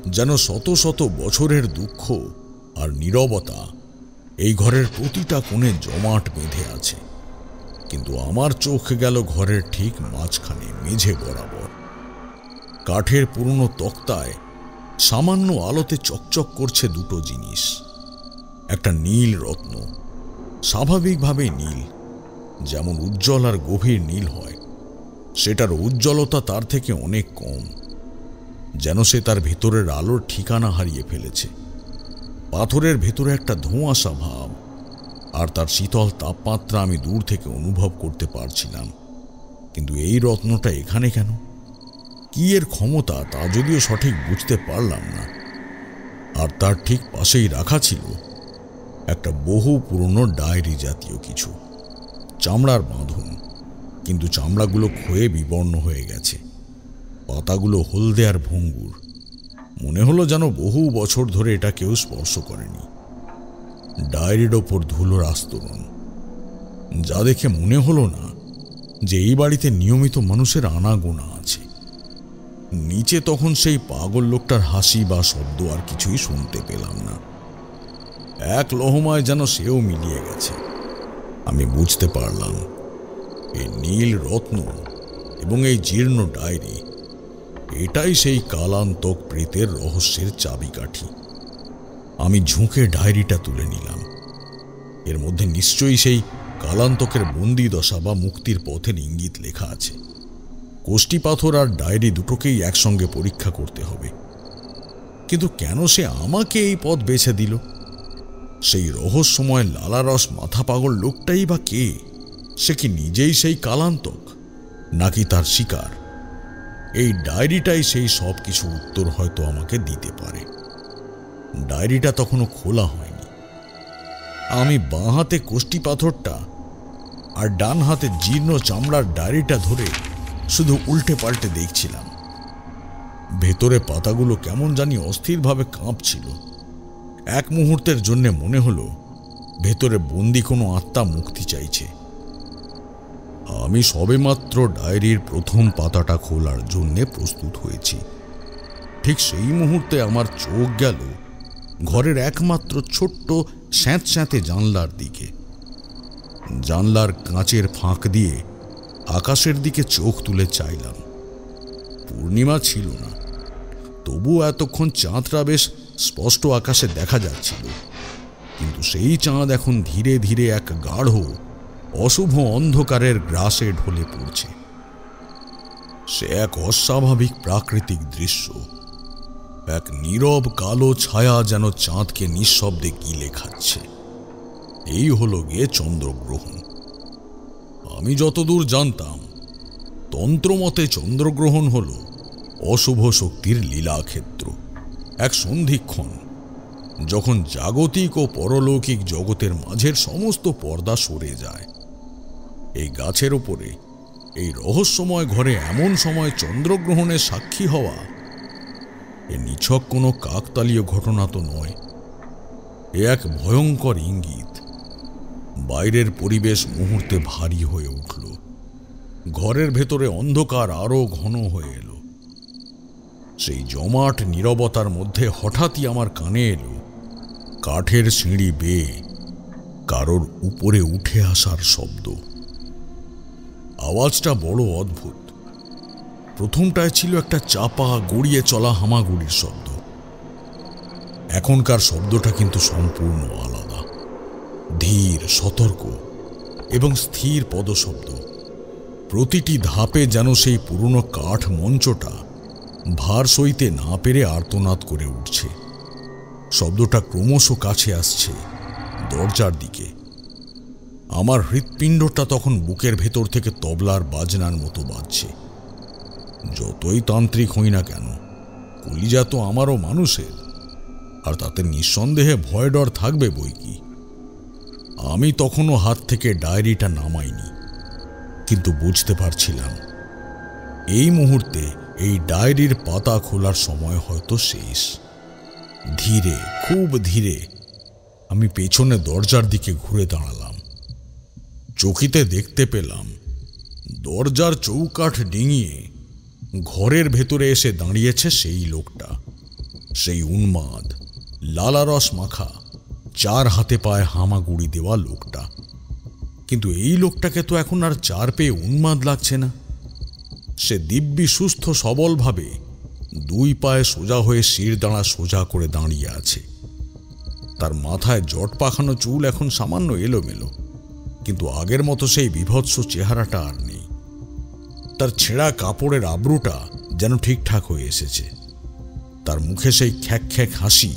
যেন শত শত বছরের দুঃখ আর নীরবতা এই ঘরের প্রতিটা কোণে জমাট বেঁধে আছে। কিন্তু আমার চোখ গেল ঘরের ঠিক মাঝখানে, মেঝে বরাবর। কাঠের পুরনো তক্তায় সামান্য আলোতে চকচক করছে দুটো জিনিস। একটা নীল রত্ন, স্বাভাবিকভাবেই নীল, যেমন উজ্জ্বল আর গভীর নীল হয়, সেটার উজ্জ্বলতা তার থেকে অনেক কম, যেন সে তার ভেতরের আলোর ঠিকানা হারিয়ে ফেলেছে। পাথরের ভেতরে একটা ধোঁয়াশা ভাব, আর তার শীতল তাপমাত্রা আমি দূর থেকে অনুভব করতে পারছিলাম। কিন্তু এই রত্নটা এখানে কেন? কি এর ক্ষমতা তা যদিও সঠিক বুঝতে পারলাম না। আর তার ঠিক পাশেই রাখা ছিল একটা বহু পুরনো ডায়েরি জাতীয় কিছু, চামড়ার বাঁধন, কিন্তু চামড়াগুলো ক্ষয়ে বিবর্ণ হয়ে গেছে। পাতাগুলো হলদে আর ভঙ্গুর। মনে হলো যেন বহু বছর ধরে এটা কেউ স্পর্শ করেনি। ডায়েরির ওপর ধুলোর আস্তরণ, যা দেখে মনে হলো না যে এই বাড়িতে নিয়মিত মানুষের আনাগোনা আছে। নিচে তখন সেই পাগল লোকটার হাসি বা শব্দ আর কিছুই শুনতে পেলাম না। এক লহমায় যেন সেও মিলিয়ে গেছে। আমি বুঝতে পারলাম এই নীল রত্ন এবং এই জীর্ণ ডায়েরি, এটাই সেই কালান্তক প্রেতের রহস্যের চাবিকাঠি। আমি ঝুঁকে ডায়েরিটা তুলে নিলাম। এর মধ্যে নিশ্চয়ই সেই কালান্তকের বন্দি দশা বা মুক্তির পথের ইঙ্গিত লেখা আছে। কোষ্ঠী পাথর আর ডায়েরি দুটোকেই একসঙ্গে পরীক্ষা করতে হবে। কিন্তু কেন সে আমাকে এই পথ বেছে দিল? সেই রহস্যময় লালারস মাথা পাগল লোকটাই বা কে? সে কি নিজেই সেই কালান্তক, নাকি তার শিকার? এই ডায়েরিটাই সেই সব কিছু উত্তর হয়তো আমাকে দিতে পারে। ডায়েরিটা তখনও খোলা হয়নি। আমি বাঁ হাতে কোষ্ঠী পাথরটা আর ডান হাতে জীর্ণ চামড়ার ডায়েরিটা ধরে শুধু উল্টে পাল্টে দেখছিলাম। ভেতরে পাতাগুলো কেমন জানি অস্থিরভাবে কাঁপছিল। এক মুহূর্তের জন্য মনে হলো ভেতরে বন্দি কোনো আত্মা মুক্তি চাইছে। আমি সবেমাত্র ডায়েরির প্রথম পাতাটা খোলার জন্যে প্রস্তুত হয়েছি। ঠিক সেই মুহূর্তে আমার চোখ গেল ঘরের একমাত্র ছোট্ট স্যাঁতস্যাঁতে জানলার দিকে। জানলার কাঁচের ফাঁক দিয়ে আকাশের দিকে চোখ তুলে চাইলাম। পূর্ণিমা ছিল না, তবু এতক্ষণ চাঁদটা বেশ স্পষ্ট আকাশে দেখা যাচ্ছিল। কিন্তু সেই চাঁদ এখন ধীরে ধীরে এক গাঢ় অশুভ অন্ধকারের গ্রাসে ঢলে পড়ছে। সে এক অস্বাভাবিক প্রাকৃতিক দৃশ্য। এক নীরব কালো ছায়া যেন চাঁদকে নিঃশব্দে গিলে খাচ্ছে। এই হলো গিয়ে চন্দ্রগ্রহণ। আমি যতদূর জানতাম, তন্ত্রমতে চন্দ্রগ্রহণ হল অশুভ শক্তির লীলাক্ষেত্র, এক সন্ধিক্ষণ, যখন জাগতিক ও পরলৌকিক জগতের মাঝের সমস্ত পর্দা সরে যায়। এই গাছের ওপরে এই রহস্যময় ঘরে এমন সময় চন্দ্রগ্রহণের সাক্ষী হওয়া এ নিছক কোনো কাকতালীয় ঘটনা তো নয়। এ এক ভয়ঙ্কর ইঙ্গিত। বাইরের পরিবেশ মুহূর্তে ভারী হয়ে উঠল। ঘরের ভেতরে অন্ধকার আরো ঘন হয়ে এলো। সেই জমাট নীরবতার মধ্যে হঠাৎই আমার কানে এলো কাঠের সিঁড়ি বেয়ে কারোর উপরে উঠে আসার শব্দ। আওয়াজটা বড় অদ্ভুত। প্রথমটায় ছিল একটা চাপা গড়িয়ে চলা হামাগুড়ির শব্দ। এখনকার শব্দটা কিন্তু সম্পূর্ণ আলাদা। ধীর, সতর্ক এবং স্থির পদশব্দ। প্রতিটি ধাপে যেন সেই পুরনো কাঠ মঞ্চটা ভার সইতে না পেরে আর্তনাদ করে উঠছে। শব্দটা ক্রমশ কাছে আসছে, দরজার দিকে। আমার হৃৎপিণ্ডটা তখন বুকের ভেতর থেকে তবলার বাজনার মতো বাজছে। যতই তান্ত্রিক হই না কেন, কলিজা তো আমারও মানুষের, আর তাতে নিঃসন্দেহে ভয় ডর থাকবে বই কি। আমি তখনও হাত থেকে ডায়েরিটা নামাইনি, কিন্তু বুঝতে পারছিলাম এই মুহূর্তে এই ডায়েরির পাতা খোলার সময় হয়তো শেষ। ধীরে, খুব ধীরে আমি পেছনে দরজার দিকে ঘুরে দাঁড়ালাম। চকিতে দেখতে পেলাম দরজার চৌকাঠ ডিঙিয়ে ঘরের ভেতরে এসে দাঁড়িয়েছে সেই লোকটা, সেই উন্মাদ, লালারস মাখা, চার হাতে পায়ে হামাগুড়ি দেওয়া লোকটা। কিন্তু এই লোকটাকে তো এখন আর চার পেয়ে উন্মাদ লাগছে না। সে দিব্যি সুস্থ সবলভাবে দুই পায়ে সোজা হয়ে শিরদাঁড়া সোজা করে দাঁড়িয়ে আছে। তার মাথায় জট পাখানো চুল এখন সামান্য এলোমেলো, কিন্তু আগের মতো সেই বিভৎস চেহারাটা আর নেই। তার ছেঁড়া কাপড়ের আবরুটা যেন ঠিকঠাক হয়ে এসেছে। তার মুখে সেই খ্যাক খ্যাক হাসি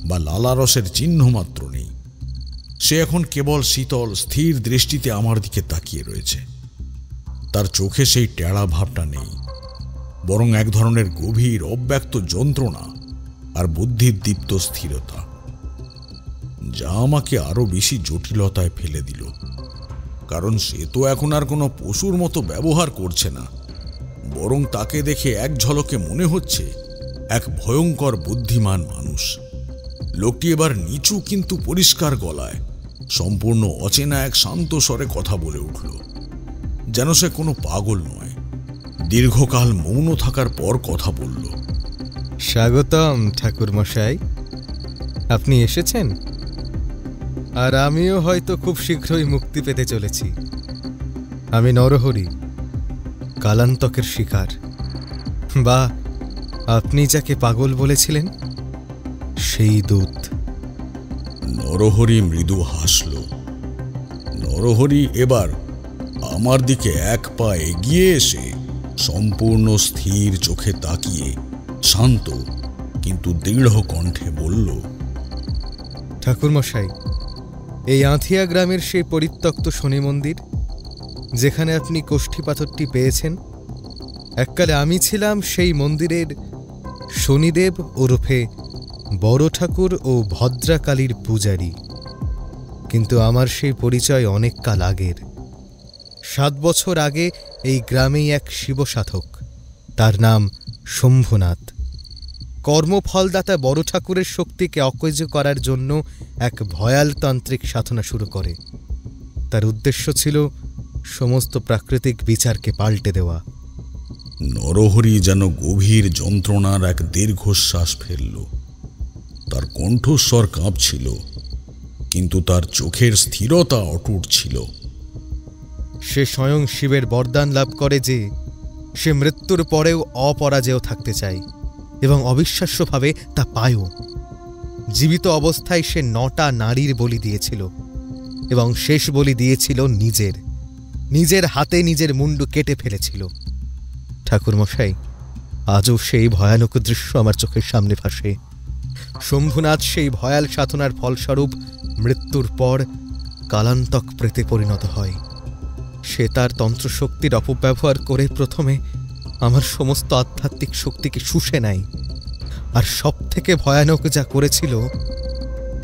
বা লালারসের চিহ্ন মাত্র নেই। সে এখন কেবল শীতল স্থির দৃষ্টিতে আমার দিকে তাকিয়ে রয়েছে। তার চোখে সেই টেড়া ভাবটা নেই, বরং এক ধরনের গভীর অব্যক্ত যন্ত্রণা আর বুদ্ধির দীপ্ত স্থিরতা, যা আমাকে আরো বেশি জটিলতায় ফেলে দিল। কারণ সে তো এখন আর কোনো পশুর মতো ব্যবহার করছে না, বরং তাকে দেখে এক ঝলকে মনে হচ্ছে এক ভয়ঙ্কর বুদ্ধিমান মানুষ। লোকটি এবার নিচু কিন্তু পরিষ্কার গলায় সম্পূর্ণ অচেনা এক শান্ত স্বরে কথা বলে উঠল, যেন সে কোনো পাগল নয়। দীর্ঘকাল মৌন থাকার পর কথা বলল। স্বাগতম ঠাকুর মশাই, আপনি এসেছেন। আর আমিও হয়তো খুব শীঘ্রই মুক্তি পেতে চলেছি। আমি নরহরি, কালান্তকের শিকার, বা আপনি যাকে পাগল বলেছিলেন সেই দূত। নরহরি মৃদু হাসল। নরহরি এবার আমার দিকে এক পা এগিয়ে এসে সম্পূর্ণ স্থির চোখে তাকিয়ে শান্ত কিন্তু দৃঢ় কণ্ঠে বলল, ঠাকুর মশাই, এই আঁথিয়া গ্রামের সেই পরিত্যক্ত শনি মন্দির যেখানে আপনি কোষ্ঠী পাথরটি পেয়েছেন, এককালে আমি ছিলাম সেই মন্দিরের শনিদেব ওরফে বড় ঠাকুর ও ভদ্রাকালীর পূজারী। কিন্তু আমার সেই পরিচয় অনেক কাল আগের। 7 বছর আগে এই গ্রামেই এক শিবসাধক, তার নাম শম্ভুনাথ, কর্মফলদাতা বড় ঠাকুরের শক্তিকে অকেজো করার জন্য এক ভয়াল তান্ত্রিক সাধনা শুরু করে। তার উদ্দেশ্য ছিল সমস্ত প্রাকৃতিক বিচারকে পাল্টে দেওয়া। নরহরি যেন গভীর যন্ত্রণার এক দীর্ঘশ্বাস ফেলল। তার কণ্ঠস্বর কাঁপছিল, কিন্তু তার চোখের স্থিরতা অটুট ছিল। সে স্বয়ং শিবের বরদান লাভ করে যে সে মৃত্যুর পরেও অপরাজেয় থাকতে চায়, এবং অবিশ্বাস্যভাবে তা পায়ও। জীবিত অবস্থায় সে 9টা নারীর বলি দিয়েছিল, এবং শেষ বলি দিয়েছিল নিজের হাতে নিজের মুন্ডু কেটে ফেলেছিল। ঠাকুরমশাই, আজও সেই ভয়ানক দৃশ্য আমার চোখের সামনে ভাসে। শম্ভুনাথ সেই ভয়াল সাধনার ফলস্বরূপ মৃত্যুর পর কালান্তক প্রেতে পরিণত হয়। সে তার তন্ত্রশক্তির অপব্যবহার করে প্রথমে আমার সমস্ত আধ্যাত্মিক শক্তিকে শুষে নেয়, আর সবথেকে ভয়ানক যা করেছিল,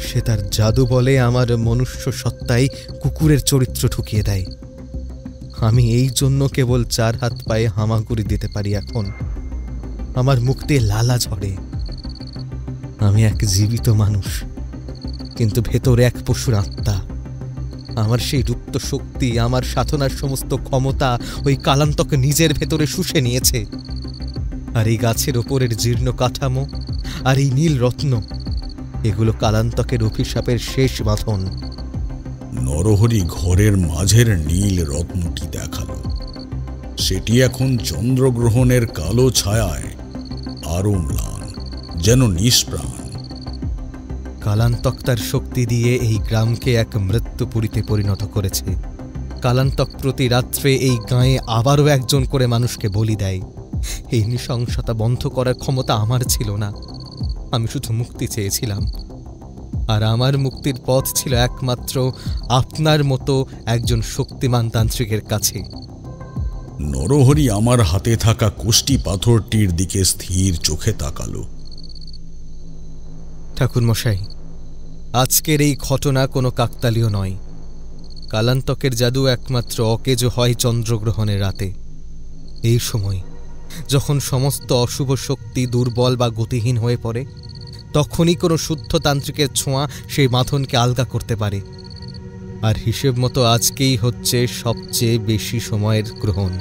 সে তার জাদু বলে আমার মনুষ্য সত্তায় কুকুরের চরিত্র ঢুকিয়ে দেয়। আমি এই জন্য কেবল 4 হাত পায়ে হামাগুড়ি দিতে পারি এখন। আমার মুখ দিয়ে লালা ঝরে। আমি এক জীবিত মানুষ, কিন্তু ভেতরে এক পশুর আত্মা। আমার সেই গুপ্ত শক্তি, আমার সাধনার সমস্ত ক্ষমতা ওই কালান্তক নিজের ভেতরে শুষে নিয়েছে। আর এই গাছের ওপরের জীর্ণ কাঠামো আর এই নীল রত্ন, এগুলো কালান্তকের অভিশাপের শেষ বাঁধন। নরহরি ঘরের মাঝের নীল রত্নটি দেখাল। সেটি এখন চন্দ্রগ্রহণের কালো ছায়ায় আরো ম্লান, যেন নিষ্প্রাণ। কালান্তক তার শক্তি দিয়ে এই গ্রামকে এক মৃত্যুপুরীতে পরিণত করেছে। কালান্তক প্রতি রাত্রে এই গাঁয়ে আবারও একজন করে মানুষকে বলি দেয়। এই নৃশংসতা বন্ধ করার ক্ষমতা আমার ছিল না। আমি শুধু মুক্তি চেয়েছিলাম, আর আমার মুক্তির পথ ছিল একমাত্র আপনার মতো একজন শক্তিমান তান্ত্রিকের কাছে। নরহরি আমার হাতে থাকা কোষ্ঠী পাথরটির দিকে স্থির চোখে তাকালো। ঠাকুরমশাই, আজকের এই ঘটনা কোনো কাকতালীয় নয়। কালান্তকের জাদু একমাত্র অকেজো হয় চন্দ্রগ্রহণের রাতে। এই সময় যখন সমস্ত অশুভ শক্তি দুর্বল বা গতিহীন হয়ে পড়ে, তখনই কোনো শুদ্ধ তান্ত্রিকের ছোঁয়া সেই বাঁধনকে আলগা করতে পারে। আর হিসেব মতো আজকেই হচ্ছে সবচেয়ে বেশি সময়ের গ্রহণ।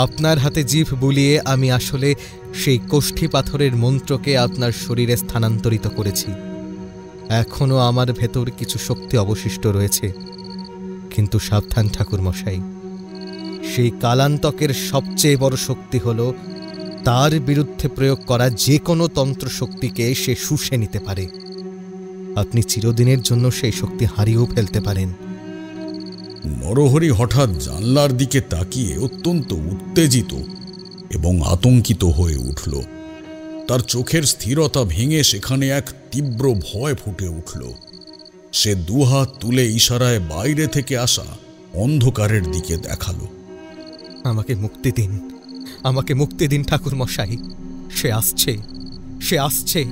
আপনার হাতে জিভ বুলিয়ে আমি আসলে সেই কোষ্ঠী পাথরের মন্ত্রকে আপনার শরীরে স্থানান্তরিত করেছি। এখনও আমার ভেতর কিছু শক্তি অবশিষ্ট রয়েছে, কিন্তু সাবধান ঠাকুরমশাই, সেই কালান্তকের সবচেয়ে বড় শক্তি হল তার বিরুদ্ধে প্রয়োগ করা যে কোনো তন্ত্র শক্তিকে সে শুষে নিতে পারে। আপনি চিরদিনের জন্য সেই শক্তি হারিয়েও ফেলতে পারেন। নরহরি হঠাৎ জানলার দিকে তাকিয়ে অত্যন্ত উত্তেজিত এবং আতঙ্কিত হয়ে উঠল। তার চোখের স্থিরতা ভেঙে সেখানে এক তীব্র ভয় ফুটে উঠল। সে 2 হাত তুলে ইশারায় বাইরে থেকে আসা অন্ধকারের দিকে দেখালো। আমাকে মুক্তি দিন, আমাকে মুক্তি দিন ঠাকুর মশাই। সে আসছে।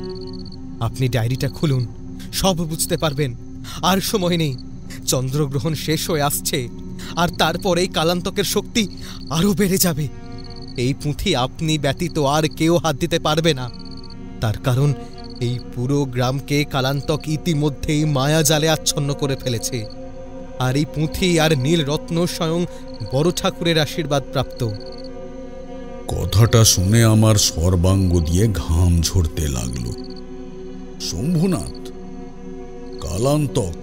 আপনি ডায়েরিটা খুলুন, সব বুঝতে পারবেন। আর সময় নেই, চন্দ্রগ্রহণ শেষ হয়ে আসছে, আর তারপরেই কালান্তকের শক্তি আরও বেড়ে যাবে। এই পুঁথি আপনি ব্যতীত আর কেউ হাত দিতে পারবে না। তার কারণ এই পুরো গ্রামকে কালান্তক ইতিমধ্যেই মায়াজালে আচ্ছন্ন করে ফেলেছে। আর এই পুঁথি আর নীল রত্ন স্বয়ং বড় ঠাকুরের আশীর্বাদ প্রাপ্ত। কথাটা শুনে আমার সর্বাঙ্গ দিয়ে ঘাম ঝরতে লাগলো। শম্ভুনাথ, কালান্তক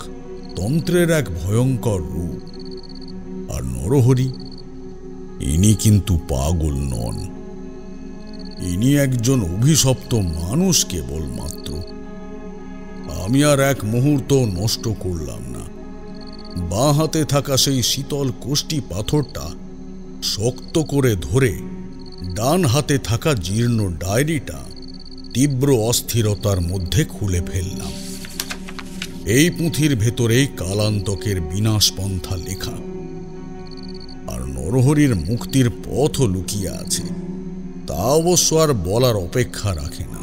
তন্ত্রের এক ভয়ঙ্কর রূপ, আর নরহরি ইনি কিন্তু পাগল নন। ইনি একজন অভিশপ্ত মানুষ কেবলমাত্র। আমি আর এক মুহূর্ত নষ্ট করলাম না। বাঁ হাতে থাকা সেই শীতল কোষ্টি পাথরটা শক্ত করে ধরে ডান হাতে থাকা জীর্ণ ডায়েরিটা তীব্র অস্থিরতার মধ্যে খুলে ফেললাম। এই পুঁথির ভেতরেই কালান্তকের বিনাশপন্থা লেখা, আর নরহরির মুক্তির পথও লুকিয়ে আছে। তা অবশ্য আর বলার অপেক্ষা রাখে না।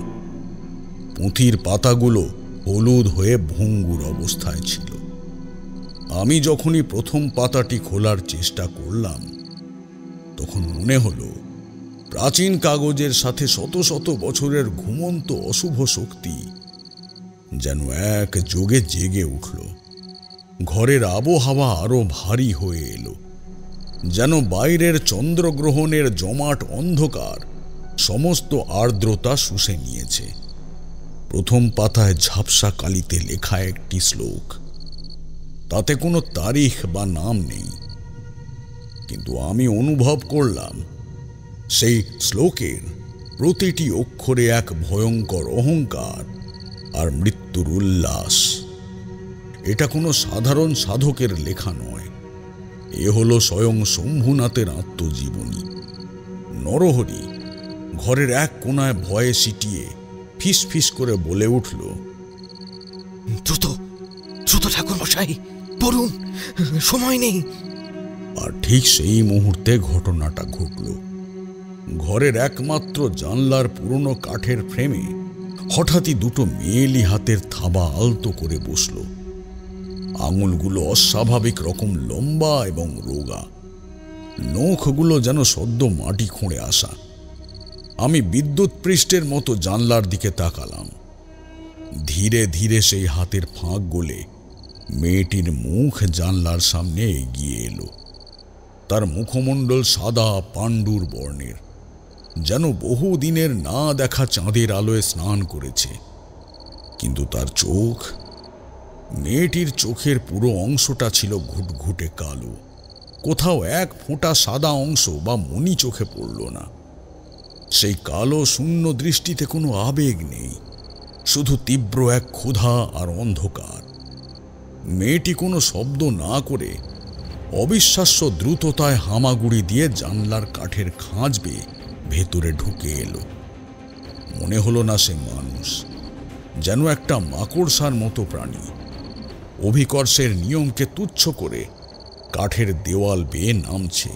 পুঁথির পাতাগুলো হলুদ হয়ে ভঙ্গুর অবস্থায় ছিল। আমি যখনই প্রথম পাতাটি খোলার চেষ্টা করলাম, তখন মনে হলো প্রাচীন কাগজের সাথে শত শত বছরের ঘুমন্ত অশুভ শক্তি যেন এক যোগে জেগে উঠল। ঘরের আবহাওয়া আরো ভারী হয়ে এলো, যেন বাইরের চন্দ্রগ্রহণের জমাট অন্ধকার সমস্ত আর্দ্রতা শুষে নিয়েছে। প্রথম পাতায় ঝাপসা কালিতে লেখা একটি শ্লোক। তাতে কোনো তারিখ বা নাম নেই, কিন্তু আমি অনুভব করলাম সেই শ্লোকের প্রতিটি অক্ষরে এক ভয়ঙ্কর অহংকার আর মৃত্যুর উল্লাস। এটা কোনো সাধারণ সাধকের লেখা নয়, এ হলো স্বয়ং শম্ভুনাথের আত্মজীবনী। নরহরি ঘরের এক কোনায় ভয়ে সিটিয়ে ফিস ফিস করে বলে উঠল, দ্রুত দ্রুত ঠাকুর মশাই পড়ুন, সময় নেই। আর ঠিক সেই মুহূর্তে ঘটনাটা ঘটল। ঘরের একমাত্র জানলার পুরনো কাঠের ফ্রেমে হঠাৎই দুটো মেয়েলি হাতের থাবা আলতো করে বসল। আঙুলগুলো অস্বাভাবিক রকম লম্বা এবং রোগা, নখগুলো যেন সদ্য মাটি খুঁড়ে আসা। আমি বিদ্যুৎ পৃষ্ঠের মতো জানলার দিকে তাকালাম। ধীরে ধীরে সেই হাতের ফাঁক গলে মেয়েটির মুখ জানলার সামনে এগিয়ে এলো। তার মুখমণ্ডল সাদা পাণ্ডুর বর্ণের, যেন বহুদিনের না দেখা চাঁদের আলোয় স্নান করেছে। কিন্তু তার চোখ, মেয়েটির চোখের পুরো অংশটা ছিল ঘুটঘুটে কালো। কোথাও এক ফোঁটা সাদা অংশ বা মণি চোখে পড়ল না। সেই কালো শূন্য দৃষ্টিতে কোনো আবেগ নেই, শুধু তীব্র এক ক্ষুধা আর অন্ধকার। মেয়েটি কোনো শব্দ না করে অবিশ্বাস্য দ্রুততায় হামাগুড়ি দিয়ে জানলার কাঠের খাঁজ বেয়ে ভেতরে ঢুকে এলো। মনে হলো না সে মানুষ, যেন একটা মাকড়সার মতো প্রাণী। অভিকর্ষের নিয়মকে তুচ্ছ করে কাঠের দেওয়াল বেয়ে নামছে।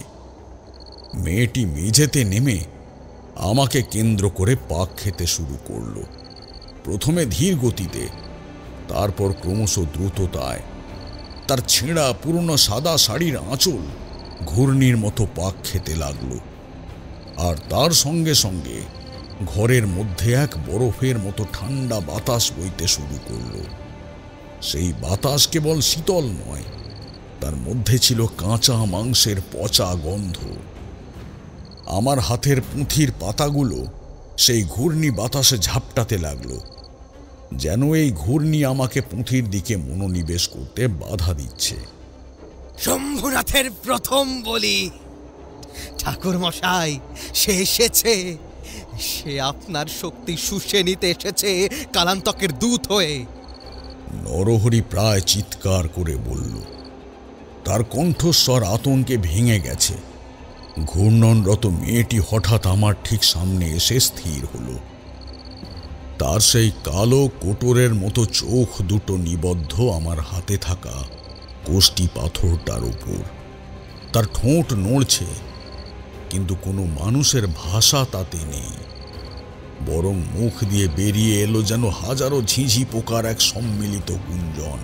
মেয়েটি মেঝেতে নেমে আমাকে কেন্দ্র করে পাক খেতে শুরু করল। প্রথমে ধীর গতিতে, তারপর ক্রমশ দ্রুততায়। তার ছেঁড়া পুরনো সাদা শাড়ির আঁচল ঘূর্ণির মতো পাক খেতে লাগল। আর তার সঙ্গে সঙ্গে ঘরের মধ্যে এক বরফের মতো ঠান্ডা বাতাস বইতে শুরু করল। সেই বাতাস কেবল শীতল নয়, তার মধ্যে ছিল কাঁচা মাংসের পচা গন্ধ। আমার হাতের পুঁথির পাতাগুলো সেই ঘূর্ণি বাতাসে ঝাপটাতে লাগলো, যেন এই ঘূর্ণি আমাকে পুঁথির দিকে মনোনিবেশ করতে বাধা দিচ্ছে। শম্ভুনাথের প্রথম বলি, ঠাকুর মশাই সে এসেছে। সে আপনার শক্তি শুষে নিতে এসেছে কালান্তকের দূত হয়ে। নরহরি প্রায় চিৎকার করে বলল। তার কণ্ঠস্বর আতঙ্কে ভেঙে গেছে। ঘূর্ণনরত মেয়েটি হঠাৎ আমার ঠিক সামনে এসে স্থির হলো। তার সেই কালো কোটরের মতো চোখ দুটো নিবদ্ধ আমার হাতে থাকা কোষ্টি পাথরটার উপর। তার ঠোঁট নড়ছে, কিন্তু কোনো মানুষের ভাষা তাতে নেই, বরং মুখ দিয়ে বেরিয়ে এলো যেন হাজারো ঝিঁঝি পোকার এক সম্মিলিত গুঞ্জন।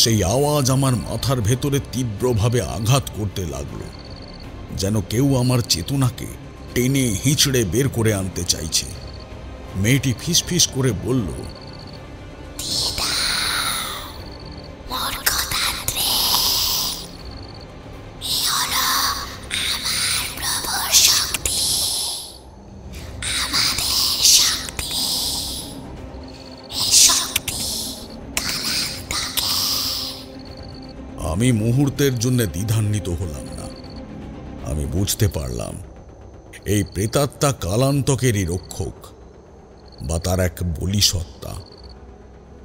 সেই আওয়াজ আমার মাথার ভেতরে তীব্রভাবে আঘাত করতে লাগলো, যেন কেউ আমার চেতনাকে টেনে হিঁচড়ে বের করে আনতে চাইছে। মেয়েটি ফিসফিস করে বলল, আমি মুহূর্তের জন্য দ্বিধান্বিত হলাম না। আমি বুঝতে পারলাম এই প্রেতাত্মা কালান্তকেরই রক্ষক, বা তার এক বলি সত্তা।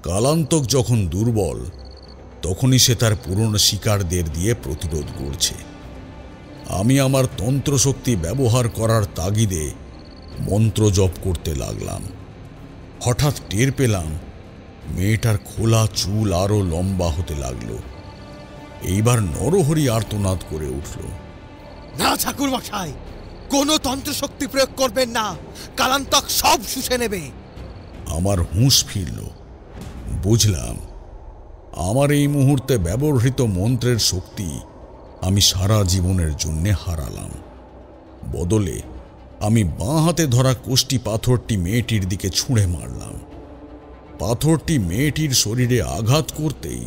কালান্তক যখন দুর্বল, তখনই সে তার পুরনো শিকারদের দিয়ে প্রতিরোধ করছে। আমি আমার তন্ত্রশক্তি ব্যবহার করার তাগিদে মন্ত্র জপ করতে লাগলাম। হঠাৎ টের পেলাম মেয়েটার খোলা চুল আরো লম্বা হতে লাগলো। এইবার নরহরি আর্তনাদ করে উঠল, না ঠাকুর মশাই, কোনো তন্ত্রশক্তি প্রয়োগ করবেন না, কালান্তক সব শুষে নেবে। আমার হুঁশ ফিরল। বুঝলাম আমার এই মুহূর্তে ব্যবহৃত মন্ত্রের শক্তি আমি সারা জীবনের জন্য হারালাম। বদলে আমি বাঁ হাতে ধরা কোষ্টি পাথরটি মেয়েটির দিকে ছুঁড়ে মারলাম। পাথরটি মেয়েটির শরীরে আঘাত করতেই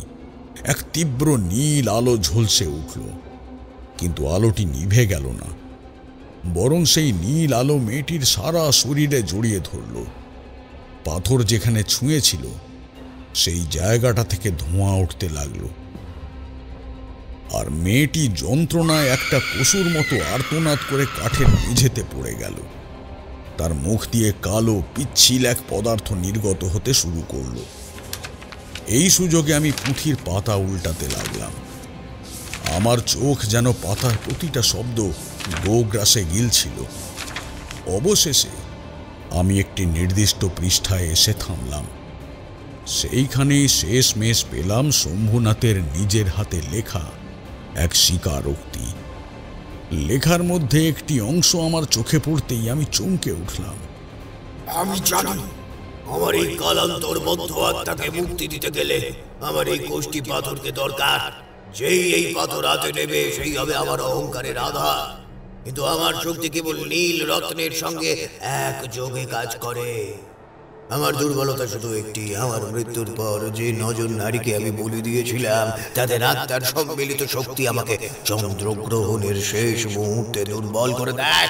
এক তীব্র নীল আলো ঝলসে উঠল, কিন্তু আলোটি নিভে গেল না, বরং সেই নীল আলো মেয়েটির সারা শরীরে জড়িয়ে ধরল। পাথর যেখানে ছুঁয়েছিল সেই জায়গাটা থেকে ধোঁয়া উঠতে লাগলো, আর মেয়েটি যন্ত্রণায় একটা পশুর মতো আর্তনাদ করে কাঠের মেঝেতে পড়ে গেল। তার মুখ দিয়ে কালো পিচ্ছিল এক পদার্থ নির্গত হতে শুরু করল। এই সুযোগে আমি পুঁথির পাতা উল্টাতে লাগলাম। আমার চোখ যেন পাতার প্রতিটা শব্দ গোগ্রাসে গিলছিল। অবশেষে আমি একটি নির্দিষ্ট পৃষ্ঠায় এসে থামলাম। সেইখানেই শেষমেশ পেলাম শম্ভুনাথের নিজের হাতে লেখা এক স্বীকারোক্তি। লেখার মধ্যে একটি অংশ আমার চোখে পড়তেই আমি চমকে উঠলাম। আমি জানি আমার এই কালান্তর বদ্ধ আত্মাকে মুক্তি দিতে গেলে আমার এই কোষ্টি পাথরকে দরকার। যেই এই পাথর হাতে নেবে সেই হবে আমার অহংকারের আধার। কিন্তু আমার শক্তি কেবল নীল রত্নের সঙ্গে এক যোগে কাজ করে। আমার দুর্বলতা শুধু একটি, আমার মৃত্যুর পর যে 9 জন নারীকে আমি বলি দিয়েছিলাম তাদের আত্মার সম্মিলিত শক্তি আমাকে চন্দ্রগ্রহণের শেষ মুহূর্তে দুর্বল করে দেয়।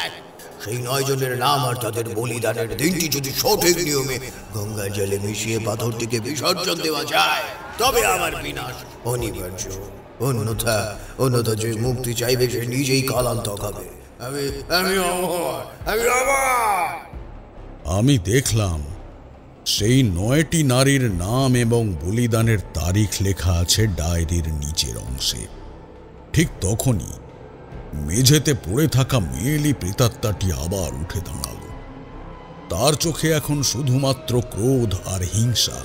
সেই 9 জনের নাম আর তাদের বলিদানের দিনটি যদি সঠিক নিয়মে গঙ্গা জলে মিশিয়ে পাথরটিকে বিসর্জন দেওয়া যায় তবে আমার বিনাশ অনিবার্য। অন্যথা যে মুক্তি চাইবে সে নিজেই কালান্তক হবে। আমি দেখলাম সেই 9টি নারীর নাম এবং বলিদানের তারিখ লেখা আছে ডায়েরির নিচের অংশে। ঠিক তখনই মেঝেতে পড়ে থাকা মেয়েলি প্রেতাত্মাটি আবার উঠে দাঁড়াল। তার চোখে এখন শুধুমাত্র ক্রোধ আর হিংসা।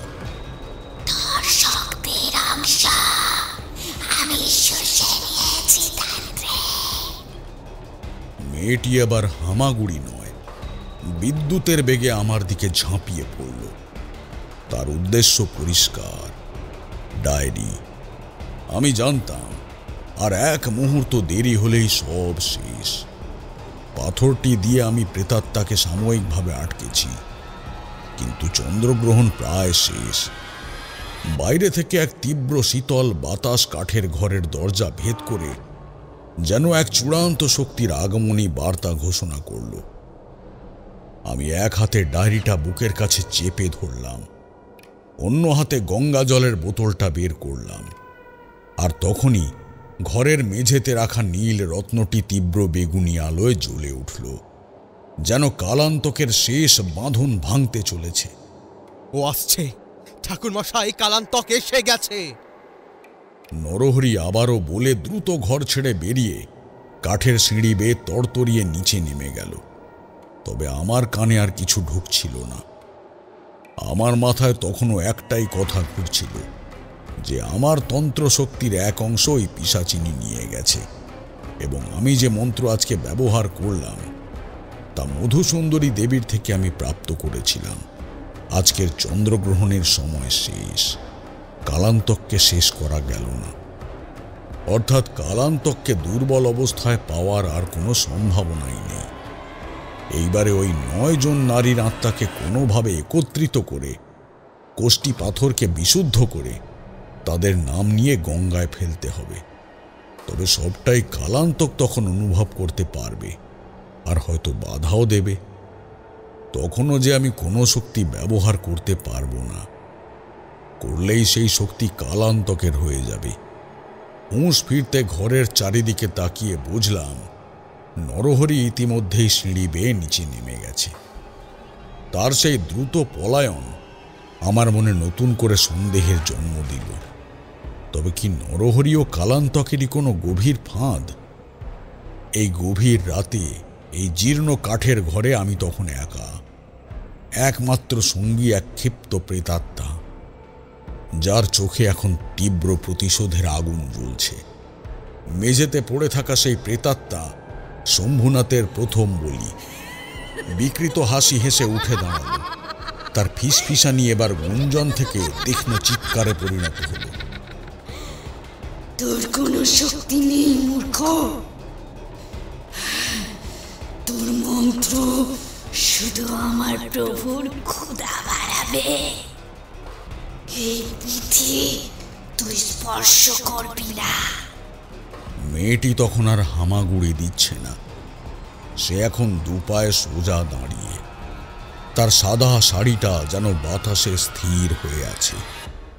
মেয়েটি আবার হামাগুড়ি নয়, বিদ্যুতের বেগে আমার দিকে ঝাঁপিয়ে পড়ল। তার উদ্দেশ্য পরিষ্কার, ডায়েরি। আমি জানতাম আর এক মুহূর্ত দেরি হলেই সব শেষ। পাথরটি দিয়ে আমি প্রেতাত্মাকে সাময়িকভাবে আটকেছি, কিন্তু চন্দ্রগ্রহণ প্রায় শেষ। বাইরে থেকে এক তীব্র শীতল বাতাস কাঠের ঘরের দরজা ভেদ করে যেন এক চূড়ান্ত শক্তির আগমনী বার্তা ঘোষণা করল। আমি এক হাতে ডায়েরিটা বুকের কাছে চেপে ধরলাম, অন্য হাতে গঙ্গা জলের বোতলটা বের করলাম। আর তখনই ঘরের মেঝেতে রাখা নীল রত্নটি তীব্র বেগুনি আলোয় জ্বলে উঠল, যেন কালান্তকের শেষ বাঁধন ভাঙতে চলেছে। ও আসছে ঠাকুর মশাই, কালান্তক এসে গেছে। নরহরি আবারও বলে দ্রুত ঘর ছেড়ে বেরিয়ে কাঠের সিঁড়ি বেয়ে তড়তড়িয়ে নিচে নেমে গেল। তবে আমার কানে আর কিছু ঢুকছিল না। আমার মাথায় তখনও একটাই কথা ঘুরছিল, যে আমার তন্ত্রশক্তির এক অংশ ওই পিশাচিনী নিয়ে গেছে, এবং আমি যে মন্ত্র আজকে ব্যবহার করলাম তা মধুসুন্দরী দেবীর থেকে আমি প্রাপ্ত করেছিলাম। আজকের চন্দ্রগ্রহণের সময় শেষ, কালান্তককে শেষ করা গেল না। অর্থাৎ কালান্তককে দুর্বল অবস্থায় পাওয়ার আর কোনো সম্ভাবনাই নেই। এইবারে ওই 9 জন নারীর আত্মাকে কোনোভাবে একত্রিত করে কোষ্ঠী পাথরকে বিশুদ্ধ করে তাদের নাম নিয়ে গঙ্গায় ফেলতে হবে। তবে সবটাই কালান্তক তখন অনুভব করতে পারবে, আর হয়তো বাধাও দেবে। তখনও যে আমি কোনো শক্তি ব্যবহার করতে পারবো না, করলেই সেই শক্তি কালান্তকের হয়ে যাবে। হুঁশ ফিরতে ঘরের চারিদিকে তাকিয়ে বুঝলাম নরহরি ইতিমধ্যেই সিঁড়ি বেয়ে নিচে নেমে গেছে। তার সেই দ্রুত পলায়ন আমার মনে নতুন করে সন্দেহের জন্ম দিল। তবে কি নরহরি ও কালান্তকেরই কোনো গভীর ফাঁদ? এই গভীর রাতে এই জীর্ণ কাঠের ঘরে আমি তখন একা, একমাত্র সঙ্গী এক ক্ষিপ্ত প্রেতাত্মা, যার চোখে এখন তীব্র প্রতিশোধের আগুন জ্বলছে। মেঝেতে পড়ে থাকা সেই প্রেতাত্মা শম্ভুনাথের প্রথম বলি। বিকৃত হাসি হেসে উঠে দাঁড়াল। তার ফিসফিসানি এবার গুঞ্জন থেকে তীক্ষ্ণ চিৎকারে পরিণত হল। তোর কোনো শক্তি নেই মূর্খ, তোর মন্ত্র শুধু আমার প্রভুর ক্ষুধা বাড়াবে। এই পুঁথি তুই স্পর্শ করবি না। মেয়েটি তখন আর হামাগুড়ি দিচ্ছে না। সে এখন দুপায়ে সোজা দাঁড়িয়ে। তার সাদা শাড়িটা যেন বাতাসে স্থির হয়ে আছে।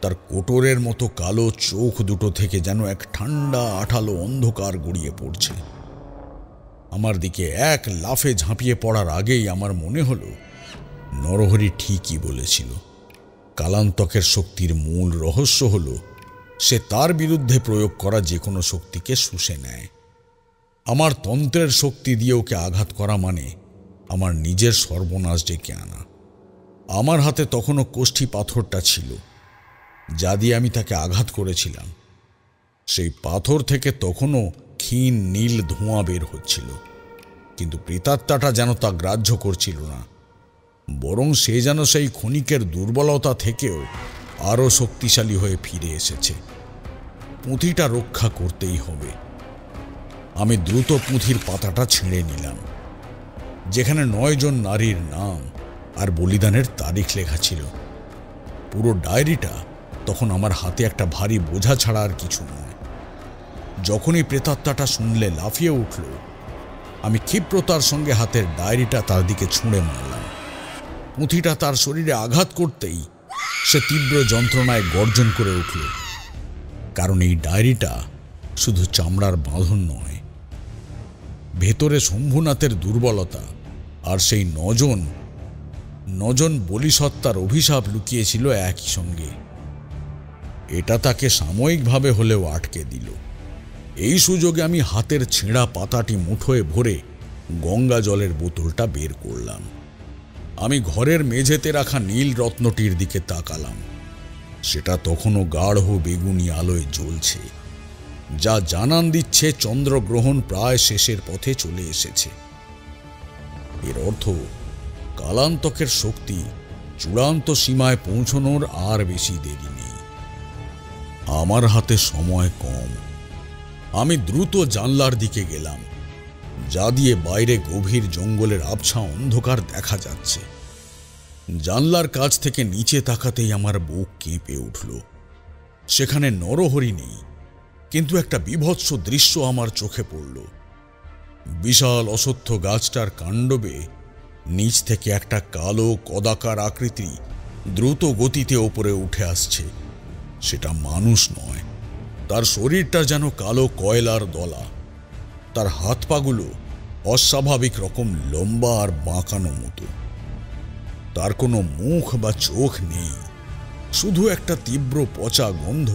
তার কোটরের মতো কালো চোখ দুটো থেকে যেন এক ঠান্ডা আঠালো অন্ধকার গড়িয়ে পড়ছে। আমার দিকে এক লাফে ঝাঁপিয়ে পড়ার আগেই আমার মনে হলো নরহরি ঠিকই বলেছিল। কালান্তকের শক্তির মূল রহস্য হলো সে তার বিরুদ্ধে প্রয়োগ করা যে কোনো শক্তিকে শুষে নেয়। আমার তন্ত্রের শক্তি দিয়ে ওকে আঘাত করা মানে আমার নিজের সর্বনাশ ডেকে আনা। আমার হাতে তখনও কোষ্ঠী পাথরটা ছিল, যা দিয়ে আমি তাকে আঘাত করেছিলাম। সেই পাথর থেকে তখনও ক্ষীণ নীল ধোঁয়া বের হচ্ছিল, কিন্তু প্রেতাত্মাটা যেন তা গ্রাহ্য করছিল না। বরং সে যেন সেই ক্ষণিকের দুর্বলতা থেকেও আরও শক্তিশালী হয়ে ফিরে এসেছে। পুঁথিটা রক্ষা করতেই হবে। আমি দ্রুত পুঁথির পাতাটা ছিঁড়ে নিলাম, যেখানে 9 জন নারীর নাম আর বলিদানের তারিখ লেখা ছিল। পুরো ডায়েরিটা তখন আমার হাতে একটা ভারী বোঝা ছাড়া আর কিছু নয়। যখনই প্রেতাত্মাটা শুনলে লাফিয়ে উঠল, আমি ক্ষিপ্রতার সঙ্গে হাতের ডায়েরিটা তার দিকে ছুঁড়ে মারলাম। পুঁথিটা তার শরীরে আঘাত করতেই সে তীব্র যন্ত্রণায় গর্জন করে উঠল। কারণ এই ডায়েরিটা শুধু চামড়ার বাঁধন নয়, ভেতরে শম্ভুনাথের দুর্বলতা আর সেই 9 জন বলিসত্তার অভিশাপ লুকিয়েছিল একই সঙ্গে। এটা তাকে সাময়িকভাবে হলেও আটকে দিল। এই সুযোগে আমি হাতের ছেঁড়া পাতাটি মুঠোয় ভরে গঙ্গা জলের বোতলটা বের করলাম। আমি ঘরের মেঝেতে রাখা নীল রত্নটির দিকে তাকালাম। সেটা তখনও গাঢ় বেগুনি আলোয় জ্বলছে, যা জানান দিচ্ছে চন্দ্রগ্রহণ প্রায় শেষের পথে চলে এসেছে। এর অর্থ কালান্তকের শক্তি চূড়ান্ত সীমায় পৌঁছনোর আর বেশি দেরি নেই। আমার হাতে সময় কম। আমি দ্রুত জানলার দিকে গেলাম, যা দিয়ে বাইরে গভীর জঙ্গলের আবছা অন্ধকার দেখা যাচ্ছে। জানলার কাছ থেকে নিচে তাকাতেই আমার বুক কেঁপে উঠল। সেখানে নরহরি নেই, কিন্তু একটা বীভৎস দৃশ্য আমার চোখে পড়ল। বিশাল অশ্বত্থ গাছটার কাণ্ডবে নিচ থেকে একটা কালো কদাকার আকৃতি দ্রুত গতিতে ওপরে উঠে আসছে। সেটা মানুষ নয়, তার শরীরটা যেন কালো কয়লার দলা। তার হাত পাগুলো অস্বাভাবিক রকম লম্বা আর বাঁকানো মতো। তার কোনো মুখ বা চোখ নেই, শুধু একটা তীব্র পচা গন্ধ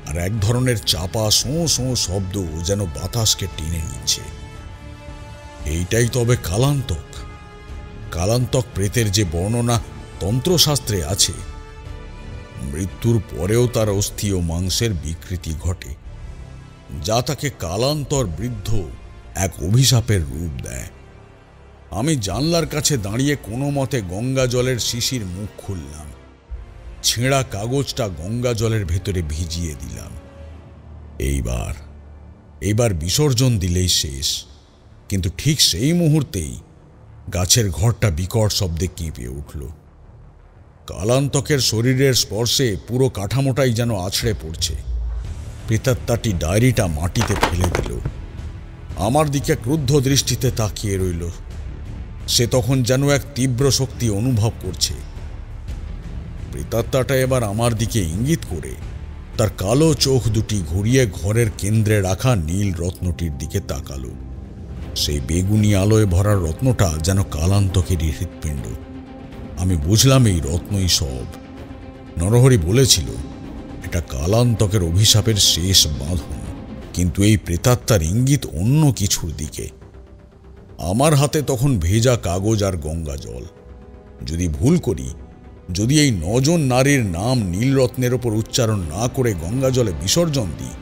আর এক ধরনের চাপা শোঁ শোঁ শব্দ যেন বাতাসকে টেনে নিচ্ছে। এইটাই তবে কালান্তক। কালান্তক প্রেতের যে বর্ণনা তন্ত্রশাস্ত্রে আছে, মৃত্যুর পরেও তার অস্থি ও মাংসের বিকৃতি ঘটে, যা তাকে কালান্তর বৃদ্ধ এক অভিশাপের রূপ দেয়। আমি জানলার কাছে দাঁড়িয়ে কোনো মতে গঙ্গা জলের শিশির মুখ খুললাম। ছেঁড়া কাগজটা গঙ্গা জলের ভেতরে ভিজিয়ে দিলাম। এইবার বিসর্জন দিলেই শেষ। কিন্তু ঠিক সেই মুহূর্তেই গাছের ঘরটা বিকট শব্দে কেঁপে উঠল। কালান্তকের শরীরের স্পর্শে পুরো কাঠামোটাই যেন আছড়ে পড়ছে। প্রেতাত্মাটি ডায়েরিটা মাটিতে ফেলে দিল। আমার দিকে ক্রুদ্ধ দৃষ্টিতে তাকিয়ে রইল। সে তখন যেন এক তীব্র শক্তি অনুভব করছে। প্রেতাত্মাটা এবার আমার দিকে ইঙ্গিত করে তার কালো চোখ দুটি ঘুরিয়ে ঘরের কেন্দ্রে রাখা নীল রত্নটির দিকে তাকালো। সেই বেগুনি আলোয় ভরা রত্নটা যেন কালান্তকেরই হৃৎপিণ্ড। আমি বুঝলাম এই রত্নই সব। নরহরি বলেছিল এটা কালান্তকের অভিশাপের শেষ বাঁধন, কিন্তু এই প্রেতাত্মার ইঙ্গিত অন্য কিছুর দিকে। আমার হাতে তখন ভেজা কাগজ আর গঙ্গা জল। যদি ভুল করি, যদি এই 9 জন নারীর নাম নীলরত্নের ওপর উচ্চারণ না করে গঙ্গা জলে বিসর্জন দিই,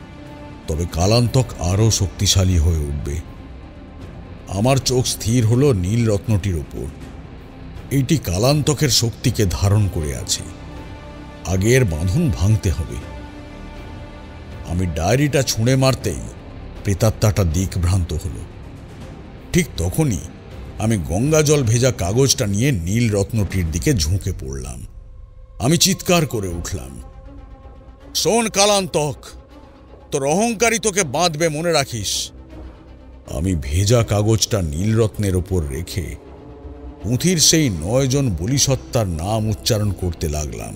তবে কালান্তক আরও শক্তিশালী হয়ে উঠবে। আমার চোখ স্থির হলো নীলরত্নটির ওপর। এইটি কালান্তকের শক্তিকে ধারণ করে আছে। আগের বাঁধন ভাঙতে হবে। আমি ডায়েরিটা ছুঁড়ে মারতেই প্রেতাত্মাটা দিকভ্রান্ত হলো। ঠিক তখনই আমি গঙ্গা জল ভেজা কাগজটা নিয়ে নীল রত্নটির দিকে ঝুঁকে পড়লাম। আমি চিৎকার করে উঠলাম, শোন কালান্তক, তোর অহংকারী তোকে বাঁধবে, মনে রাখিস। আমি ভেজা কাগজটা নীলরত্নের ওপর রেখে পুঁথির সেই 9 জন বলিসত্তার নাম উচ্চারণ করতে লাগলাম,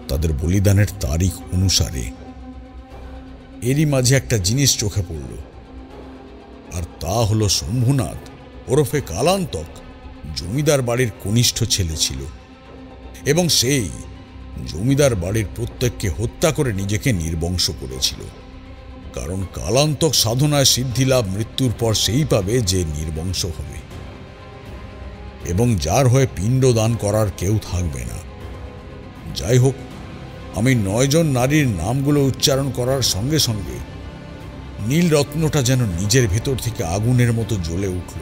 তাদের বলিদানের তারিখ অনুসারে। এরই মাঝে একটা জিনিস চোখে পড়ল, আর তা হলো শম্ভুনাথ ওরফে কালান্তক জমিদার বাড়ির কনিষ্ঠ ছেলে ছিল, এবং সেই জমিদার বাড়ির প্রত্যেককে হত্যা করে নিজেকে নির্বংশ করেছিল। কারণ কালান্তক সাধনায় সিদ্ধিলাভ মৃত্যুর পর সেই পাবে যে নির্বংশ হবে, এবং যার হয়ে পিণ্ড দান করার কেউ থাকবে না। যাই হোক, আমি 9 জন নারীর নামগুলো উচ্চারণ করার সঙ্গে সঙ্গে নীলরত্নটা যেন নিজের ভেতর থেকে আগুনের মতো জ্বলে উঠল।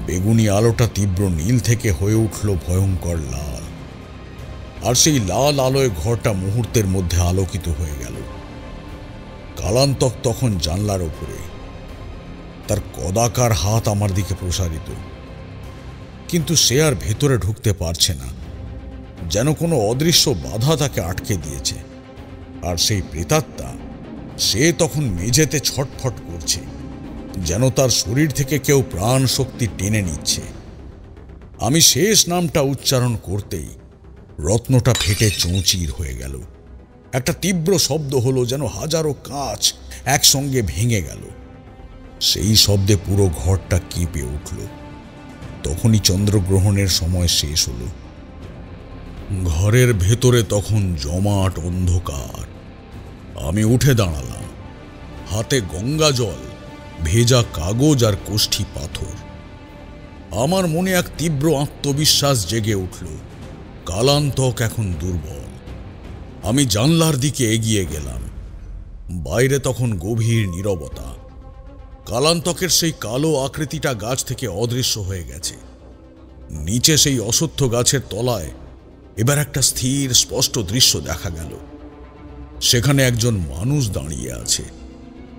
বেগুনি আলোটা তীব্র নীল থেকে হয়ে উঠল ভয়ঙ্কর লাল, আর সেই লাল আলোয় ঘরটা মুহূর্তের মধ্যে আলোকিত হয়ে গেল। কালান্তক তখন জানলার ওপরে, তার কদাকার হাত আমার দিকে প্রসারিত, কিন্তু সে আর ভেতরে ঢুকতে পারছে না, যেন কোনো অদৃশ্য বাধা তাকে আটকে দিয়েছে। আর সেই প্রেতাত্মা, সে তখন মেঝেতে ছটফট করছে, যেন তার শরীর থেকে কেউ প্রাণ শক্তি টেনে নিচ্ছে। আমি শেষ নামটা উচ্চারণ করতেই রত্নটা ফেটে চৌচির হয়ে গেল। একটা তীব্র শব্দ হলো, যেন হাজারো কাঁচ একসঙ্গে ভেঙে গেল। সেই শব্দে পুরো ঘরটা কেঁপে উঠল। তখনই চন্দ্রগ্রহণের সময় শেষ হলো। ঘরের ভেতরে তখন জমাট অন্ধকার। আমি উঠে দাঁড়ালাম, হাতে গঙ্গা জল, ভেজা কাগজ আর কোষ্ঠী পাথর। আমার মনে এক তীব্র আত্মবিশ্বাস জেগে উঠল। কালান্তক এখন দুর্বল। আমি জানলার দিকে এগিয়ে গেলাম। বাইরে তখন গভীর নীরবতা। কালান্তকের সেই কালো আকৃতিটা গাছ থেকে অদৃশ্য হয়ে গেছে। নিচে সেই অশ্বত্থ গাছের তলায় এবার একটা স্থির স্পষ্ট দৃশ্য দেখা গেল। সেখানে একজন মানুষ দাঁড়িয়ে আছে।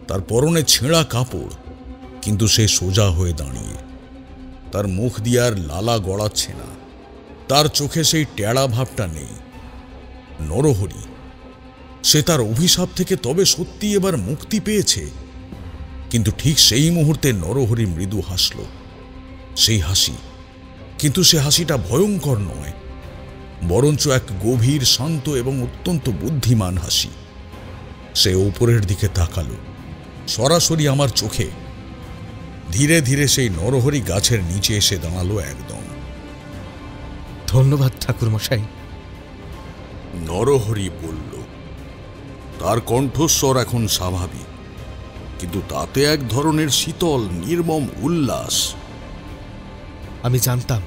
তার পরনে ছেঁড়া কাপড়, কিন্তু সে সোজা হয়ে দাঁড়িয়ে। তার মুখ দিয়ে আর লালা গড়াচ্ছে না, তার চোখে সেই টেড়া ভাবটা নেই। নরহরি, সে তার অভিশাপ থেকে তবে সত্যি এবার মুক্তি পেয়েছে। কিন্তু ঠিক সেই মুহূর্তে নরহরি মৃদু হাসল। সেই হাসি, কিন্তু সে হাসিটা ভয়ঙ্কর নয়, বরঞ্চ এক গভীর, শান্ত এবং অত্যন্ত বুদ্ধিমান হাসি। সে উপরের দিকে তাকালো, সরাসরি আমার চোখে। ধীরে ধীরে সেই নরহরি গাছের নিচে এসে দাঁড়ালো একদম। ধন্যবাদ ঠাকুরমশাই। নরহরি বলল। তার কণ্ঠস্বর এখন স্বাভাবিক, কিন্তু তাতে এক ধরনের শীতল নির্মম উল্লাস। আমি জানতাম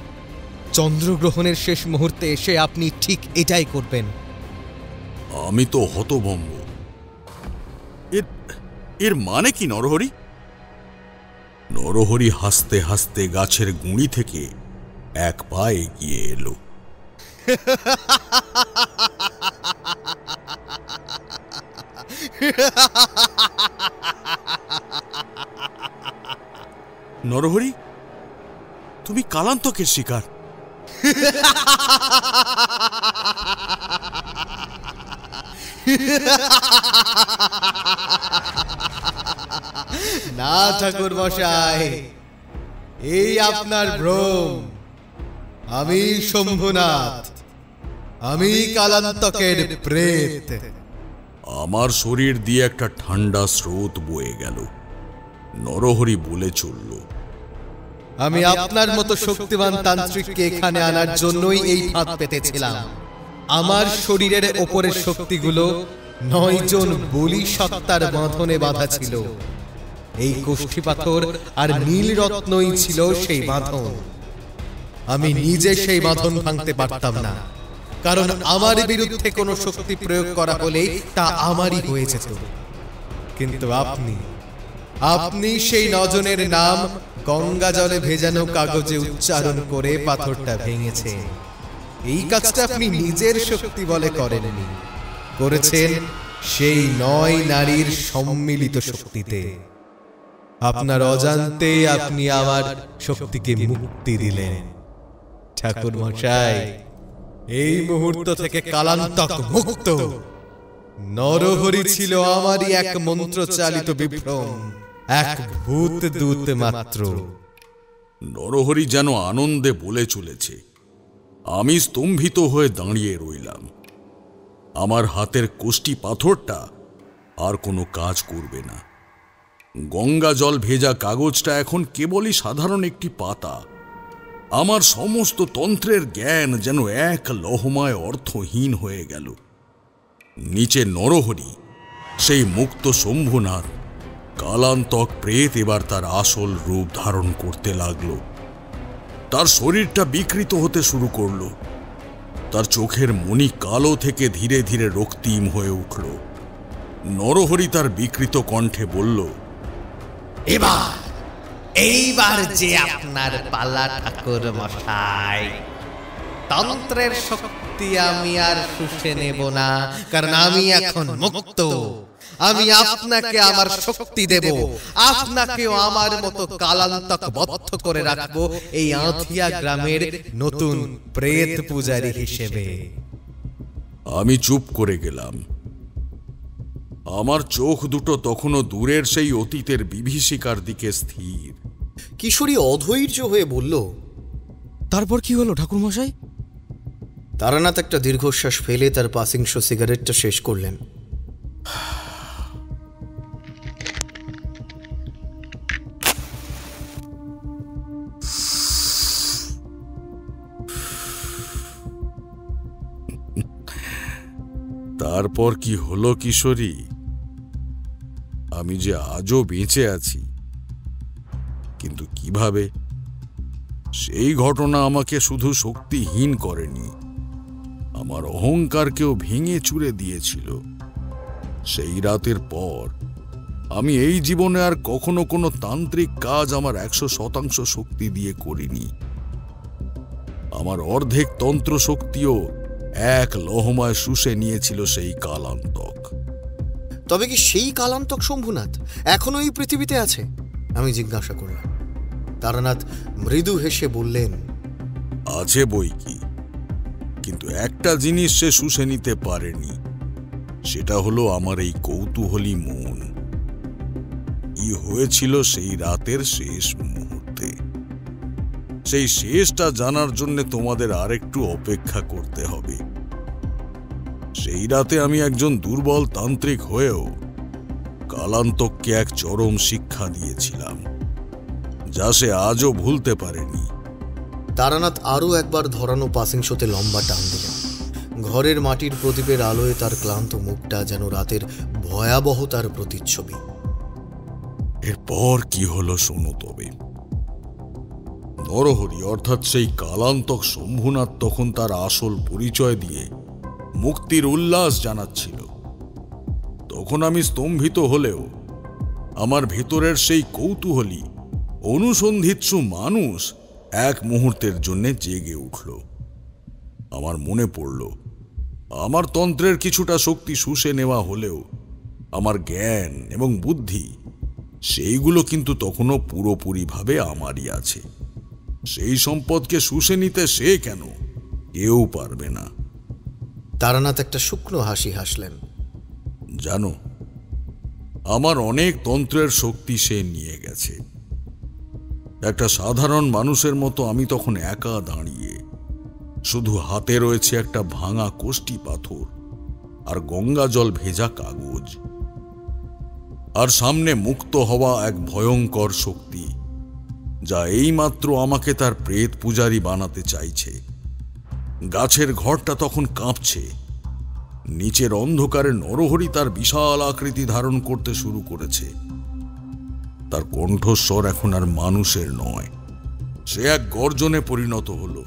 চন্দ্রগ্রহণের শেষ মুহূর্তে এসে আপনি ঠিক এটাই করবেন। আমি তো হতভম্ব। এর মানে কি নরহরি? নরহরি হাসতে হাসতে গাছের গুঁড়ি থেকে এক পা এগিয়ে এলো। নরহরি, তুমি কালান্তকের শিকার। না ঠাকুর মশাই, এই আপনার ভ্রম। আমি শম্ভুনাথ, আমি কালান্তকের প্রেত। আমার শরীর দিয়ে একটা ঠান্ডা স্রোত বয়ে গেল। নরহরি বলে চলল, আমি আপনার মতো শক্তিমান তান্ত্রিককে এখানে আনার জন্যই এই ফাঁদ পেতেছিলাম। আমার শরীরের ওপরের শক্তিগুলো 9 জন বলি সত্তার বাঁধনে বাঁধা ছিল। এই কোষ্ঠী পাথর আর নীল রত্নই ছিল সেই বাঁধন। আমি নিজে সেই বাঁধন ভাঙতে পারতাম না, কারণ আমার বিরুদ্ধে কোনো শক্তি প্রয়োগ করা হলে তা আমারই হয়ে যেত। কিন্তু আপনি সেই 9 জনের নাম গঙ্গা জলে ভেজানো কাগজে উচ্চারণ করে পাথরটা ভেঙেছেন। এই কাজটা আপনি নিজের শক্তি বলে করেননি, করেছেন সেই 9 নারীর সম্মিলিত শক্তিতে। আপনার অজান্তে আপনি আমার শক্তিকে মুক্তি দিলেন। ঠাকুর মশাই, এই মুহূর্ত থেকে কালান্তক মুক্ত। নরহরি ছিল আমারই এক মন্ত্রচালিত বিভ্রম, এক ভূত দূত মাত্র। নরহরি যেন আনন্দে বলে চলেছে। আমি স্তম্ভিত হয়ে দাঁড়িয়ে রইলাম। আমার হাতের কোষ্ঠী পাথরটা আর কোনো কাজ করবে না। গঙ্গা জল ভেজা কাগজটা এখন কেবলই সাধারণ একটি পাতা। আমার সমস্ত তন্ত্রের জ্ঞান যেন এক লহমায় অর্থহীন হয়ে গেল। নিচে নরহরি, সেই মুক্ত শম্ভুনাথ কালান্তক প্রেত এবার তার আসল রূপ ধারণ করতে লাগলো। তার শরীরটা বিকৃত হতে শুরু করলো। তার চোখের মণি কালো থেকে ধীরে ধীরে রক্তিম হয়ে উঠল। নরহরি তার বিকৃত কণ্ঠে বলল, এইবার যে আপনার পালা ঠাকুর মশাই। তন্ত্রের শক্তি আমি আর শুষে নেব না, কারণ আমি এখন মুক্ত। আমি আপনাকে আমার শক্তি দেব, আপনাকেও আমার মতো কালান্তক বদ্ধ করে রাখবো এই আঁথিয়া গ্রামের নতুন প্রেত পূজারী হিসেবে। আমি চুপ করে গেলাম। আমার চোখ দুটো তখনও দূরের সেই অতীতের বিভীষিকার দিকে স্থির। কিশোরী অধৈর্য হয়ে বলল, তারপর কি হলো ঠাকুর মশাই? তারানাথ একটা দীর্ঘশ্বাস ফেলে তার পাসিংশো সিগারেটটা শেষ করলেন। তারপর কি হলো কিশোরী? আমি যে আজও বেঁচে আছি, কিন্তু কিভাবে? সেই ঘটনা আমাকে শুধু শক্তিহীন করেনি, আমার অহংকারকেও ভেঙে চুরে দিয়েছিল। সেই রাতের পর আমি এই জীবনে আর কখনো কোনো তান্ত্রিক কাজ আমার 100% শক্তি দিয়ে করিনি। আমার অর্ধেক তন্ত্র শক্তিও এক লহমায় শুষে নিয়েছিল সেই কালান্তক। তবে কি সেই কালান্তক শম্ভুনাথ এখনো এই পৃথিবীতে আছে? আমি জিজ্ঞাসা করলাম। তারানাথ মৃদু হেসে বললেন, আছে বই কি, কিন্তু একটা জিনিস সে শুষে নিতে পারেনি, সেটা হলো আমার এই কৌতূহলী মন। কি হয়েছিল সেই রাতের শেষ মুহূর্তে, সেই শেষটা জানার জন্য তোমাদের আরেকটু অপেক্ষা করতে হবে। সেই রাতে আমি একজন দুর্বল তান্ত্রিক হয়েও কালান্তককে এক চরম শিক্ষা দিয়েছিলাম, যা সে আজও ভুলতে পারেনি। তারানাথ আরও একবার ধরানো পাসিংশোতে লম্বা টান দিলেন। ঘরের মাটির প্রদীপের আলোয় তার ক্লান্ত মুখটা যেন রাতের ভয়াবহতার প্রতিচ্ছবি। এরপর কি হলো শোনো তবে। নরহরি অর্থাৎ সেই কালান্তক শম্ভুনাথ তখন তার আসল পরিচয় দিয়ে মুক্তির উল্লাস জানাচ্ছিল। তখন আমি স্তম্ভিত হলেও আমার ভেতরের সেই কৌতূহলী অনুসন্ধিৎসু মানুষ এক মুহূর্তের জন্য জেগে উঠল। আমার মনে পড়ল, আমার তন্ত্রের কিছুটা শক্তি শুষে নেওয়া হলেও আমার জ্ঞান এবং বুদ্ধি সেইগুলো কিন্তু তখনও পুরোপুরিভাবে আমারই আছে। সেই সম্পদকে শুষে নিতে সে কেন, কেউ পারবে না। তারানাথ একটা শুকনো হাসি হাসলেন। জানো, আমার অনেক তন্ত্রের শক্তি সে নিয়ে গেছে। একটা সাধারণ মানুষের মতো আমি তখন একা দাঁড়িয়ে, শুধু হাতে রয়েছে একটা ভাঙা কোষ্টি পাথর আর গঙ্গা জল ভেজা কাগজ, আর সামনে মুক্ত হওয়া এক ভয়ঙ্কর শক্তি, যা এইমাত্র আমাকে তার প্রেত পূজারী বানাতে চাইছে। গাছের ঘরটা তখন কাঁপছে। নিচের অন্ধকারে নরহরি তার বিশাল আকৃতি ধারণ করতে শুরু করেছে। তার কণ্ঠস্বর এখন আর মানুষের নয়, সে এক গর্জনে পরিণত হলো।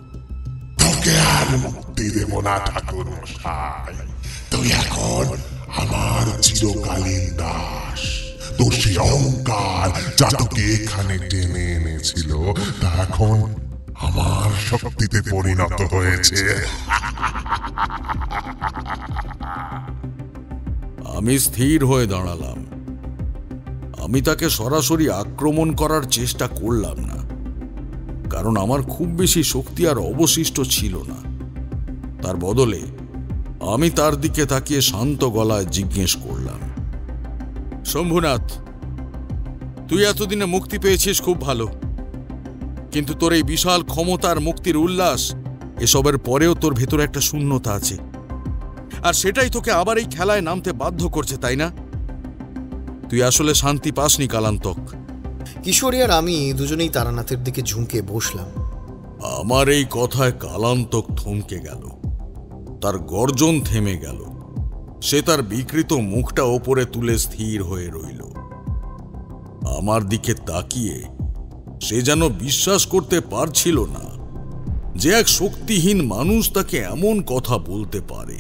তোকে আর মুক্তি দেব না ঠাকুর মশাই, তুই এখন আমার চিরকালীন দাস। তোর সেই অহংকার যা তোকে এখানে টেনে এনেছিল, তা এখন আমার শক্তিতে পরিণত হয়েছে। আমি স্থির হয়ে দাঁড়ালাম। আমি তাকে সরাসরি আক্রমণ করার চেষ্টা করলাম না, কারণ আমার খুব বেশি শক্তি আর অবশিষ্ট ছিল না। তার বদলে আমি তার দিকে তাকিয়ে শান্ত গলায় জিজ্ঞেস করলাম, শম্ভুনাথ, তুই এতদিনে মুক্তি পেয়েছিস খুব ভালো, কিন্তু তোর এই বিশাল ক্ষমতার মুক্তির উল্লাস, এসবের পরেও তোর ভেতরে একটা শূন্যতা আছে, আর সেটাই তোকে আবার এই খেলায় নামতে বাধ্য করছে, তাই না? তুই আসলে শান্তি পাসনি কালান্তক। কিশোরী আর আমি দুজনেই তারানাথের দিকে ঝুঁকে বসলাম। আমার এই কথায় কালান্তক থমকে গেল। তার গর্জন থেমে গেল। সে তার বিকৃত মুখটা ওপরে তুলে স্থির হয়ে রইল। আমার দিকে তাকিয়ে সে যেন বিশ্বাস করতে পারছিল না যে এক শক্তিহীন মানুষ তাকে এমন কথা বলতে পারে।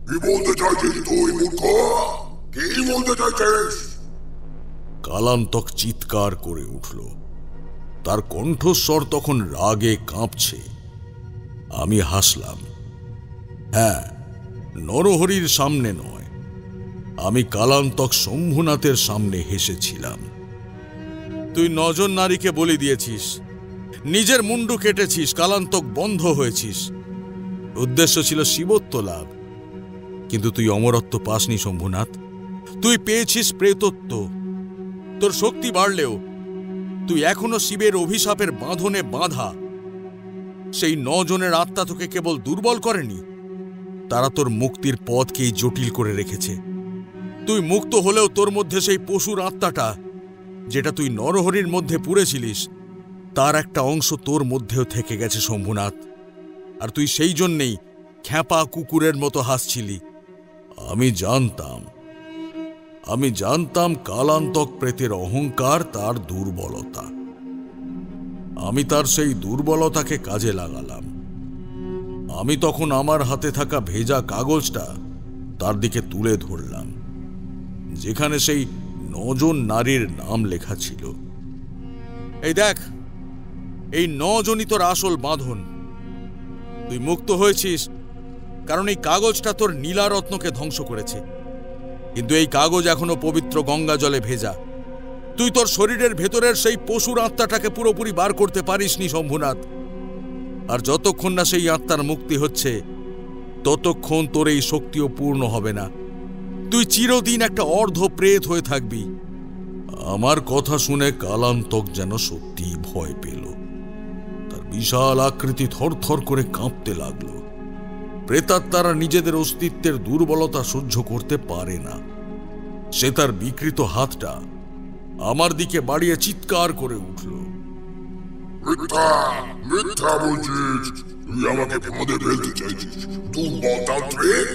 কি বলতে চাইছিস তুই মূর্খ? কি বলতে চাইছিস? কালান্তক চিৎকার করে উঠল। তার কণ্ঠস্বর তখন রাগে কাঁপছে। আমি হাসলাম। হ্যাঁ, নরহরির সামনে নয়, আমি কালান্তক শম্ভুনাথের সামনে হেসেছিলাম। তুই 9 জন নারীকে বলি দিয়েছিস, নিজের মুন্ডু কেটেছিস, কালান্তক বন্ধ হয়েছিস। উদ্দেশ্য ছিল শিবত্ব লাভ, কিন্তু তুই অমরত্ব পাসনি শম্ভুনাথ। তুই পেয়েছিস প্রেতত্ব। তোর শক্তি বাড়লেও তুই এখনো শিবের অভিশাপের বাঁধনে বাঁধা। সেই 9 জনের আত্মা তোকে কেবল দুর্বল করেনি, তারা তোর মুক্তির পথকেই জটিল করে রেখেছে। তুই মুক্ত হলেও তোর মধ্যে সেই পশুর আত্মাটা, যেটা তুই নরহরির মধ্যে পুড়েছিলিস, তার একটা অংশ তোর মধ্যেও থেকে গেছে শম্ভুনাথ। আর তুই সেই জন্যেই খ্যাপা কুকুরের মতো হাসছিলি। আমি জানতাম কালান্তক প্রেতের অহংকার তার দুর্বলতা। আমি তার সেই দুর্বলতাকে কাজে লাগালাম। আমি তখন আমার হাতে থাকা ভেজা কাগজটা তার দিকে তুলে ধরলাম, যেখানে সেই 9 জন নারীর নাম লেখা ছিল। এই দেখ, এই 9 জনই তোর আসল বাঁধন। তুই মুক্ত হয়েছিস কারণ এই কাগজটা তোর নীলারত্নকে ধ্বংস করেছে, কিন্তু এই কাগজ এখনো পবিত্র গঙ্গা জলে ভেজা। তুই তোর শরীরের ভেতরের সেই পশুর আত্মাটাকে পুরোপুরি বার করতে পারিসনি শম্ভুনাথ। আর যতক্ষণ না সেই আত্মার মুক্তি হচ্ছে, ততক্ষণ তোর এই শক্তিও পূর্ণ হবে না। তুই চিরদিন একটা অর্ধ প্রেত হয়ে থাকবি। আমার কথা শুনে কালান্তক যেন সত্যি ভয় পেল। তার বিশাল আকৃতি থরথর করে কাঁপতে লাগলো। প্রেতাত্মারা নিজেদের অস্তিত্বের দুর্বলতা সহ্য করতে পারে না। সে তার বিকৃত হাতটা আমার দিকে বাড়িয়ে চিৎকার করে উঠল, মিথ্যা, মিথ্যা বলছিস। তুই আমাকে ফাঁদে ফেলতে চাইছিস, দুর্বল তান্ত্রিক।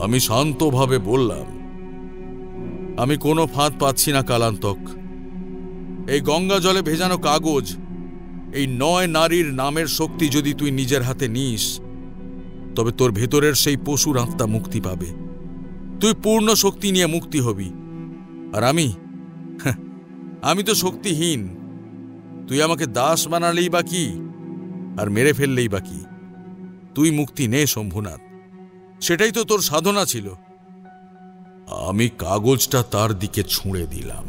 আমি শান্তভাবে বললাম, আমি কোনো ফাঁদ পাচ্ছি না কালান্তক। এই গঙ্গা জলে ভেজানো কাগজ, এই 9 নারীর নামের শক্তি যদি তুই নিজের হাতে নিস, তবে তোর ভেতরের সেই পশুর আত্মা মুক্তি পাবে। তুই পূর্ণ শক্তি নিয়ে মুক্তি হবি। আর আমি তো শক্তিহীন। তুই আমাকে দাস বানালেই বা কি, আর মেরে ফেললেই বা কি। তুই মুক্তি নে শম্ভুনাথ, সেটাই তো তোর সাধনা ছিল। আমি কাগজটা তার দিকে ছুঁড়ে দিলাম,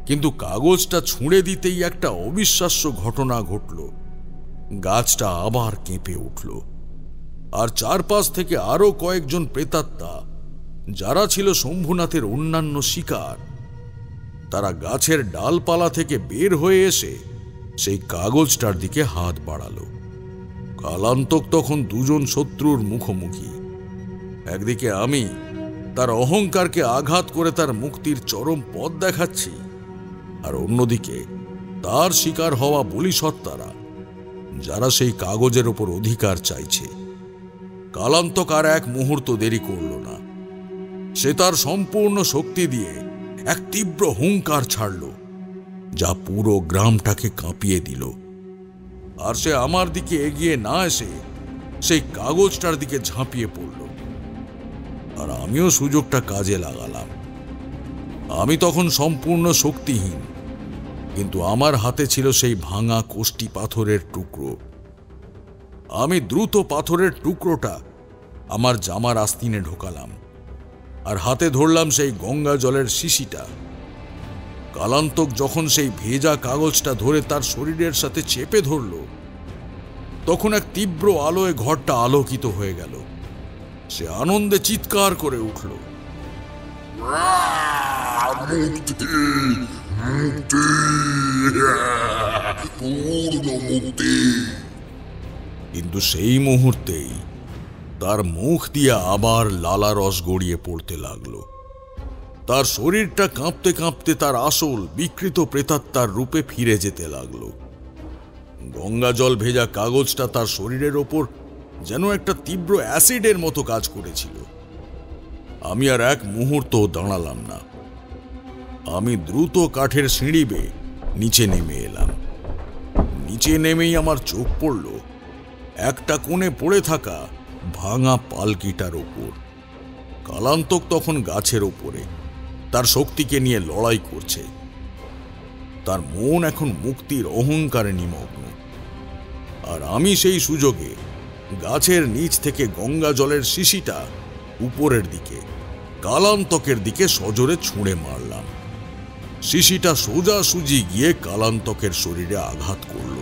কিন্তু কাগজটা ছুঁড়ে দিতেই একটা অবিশ্বাস্য ঘটনা ঘটল। গাছটা আবার কেঁপে উঠল, আর চারপাশ থেকে আরো কয়েকজন প্রেতাত্মা, যারা ছিল শম্ভুনাথের অন্যান্য শিকার, তারা গাছের ডালপালা থেকে বের হয়ে এসে সেই কাগজটার দিকে হাত বাড়ালো। কালান্তক তখন দুজন শত্রুর মুখোমুখি। একদিকে আমি তার অহংকারকে আঘাত করে তার মুক্তির চরম পথ দেখাচ্ছি, আর অন্যদিকে তার শিকার হওয়া বলিসত্তারা, যারা সেই কাগজের ওপর অধিকার চাইছে। কালান্তক আর এক মুহূর্ত দেরি করল না। সে তার সম্পূর্ণ শক্তি দিয়ে এক তীব্র হুঙ্কার ছাড়ল, যা পুরো গ্রামটাকে কাঁপিয়ে দিল। আর সে আমার দিকে এগিয়ে না এসে সেই কাগজটার দিকে ঝাঁপিয়ে পড়ল, আর আমিও সুযোগটা কাজে লাগালাম। আমি তখন সম্পূর্ণ শক্তিহীন, কিন্তু আমার হাতে ছিল সেই ভাঙা কোষ্টি পাথরের টুকরো। আমি দ্রুত পাথরের টুকরোটা আমার জামার আস্তিনে ঢোকালাম, আর হাতে ধরলাম সেই গঙ্গা জলের শিশিটা। কালান্তক যখন সেই ভেজা কাগজটা ধরে তার শরীরের সাথে চেপে ধরল, তখন এক তীব্র আলোয় ঘরটা আলোকিত হয়ে গেল। সে আনন্দে চিৎকার করে উঠল, মুক্তি, মুক্তি, পূর্ণ মুক্তি। কিন্তু সেই মুহূর্তেই তার মুখ দিয়ে আবার লালা রস গড়িয়ে পড়তে লাগলো। তার শরীরটা কাঁপতে কাঁপতে তার আসল বিকৃত প্রেতাত্মার রূপে ফিরে যেতে লাগলো। গঙ্গা জল ভেজা কাগজটা তার শরীরের ওপর যেন একটা তীব্র অ্যাসিডের মতো কাজ করেছিল। আমি আর এক মুহূর্ত দাঁড়ালাম না। আমি দ্রুত কাঠের সিঁড়ি বেয়ে নিচে নেমে এলাম। নিচে নেমেই আমার চোখ পড়ল একটা কোণে পড়ে থাকা ভাঙা পালকিটার ওপর। কালান্তক তখন গাছের ওপরে তার শক্তিকে নিয়ে লড়াই করছে। তার মন এখন মুক্তির অহংকারে নিমগ্ন, আর আমি সেই সুযোগে গাছের নিচ থেকে গঙ্গা জলের শিশিটা উপরের দিকে কালান্তকের দিকে সজোরে ছুঁড়ে মারলাম। শিশিটা সোজাসুজি গিয়ে কালান্তকের শরীরে আঘাত করল,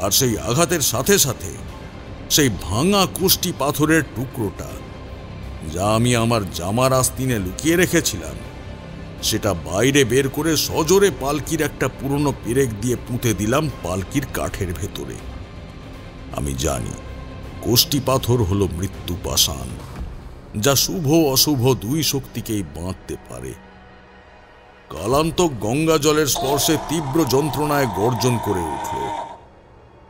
আর সেই আঘাতের সাথে সাথে সেই ভাঙা কোষ্টি পাথরের টুকরোটা, যা আমি আমার জামার আস্তিনে লুকিয়ে রেখেছিলাম, সেটা বাইরে বের করে সজোরে পালকির একটা পুরনো পেরেক দিয়ে পুঁতে দিলাম পালকির কাঠের ভেতরে। আমি জানি কোষ্টি পাথর হলো মৃত্যু পাষাণ, যা শুভ অশুভ দুই শক্তিকেই বাঁধতে পারে। কালান্তক গঙ্গা জলের স্পর্শে তীব্র যন্ত্রণায় গর্জন করে উঠল,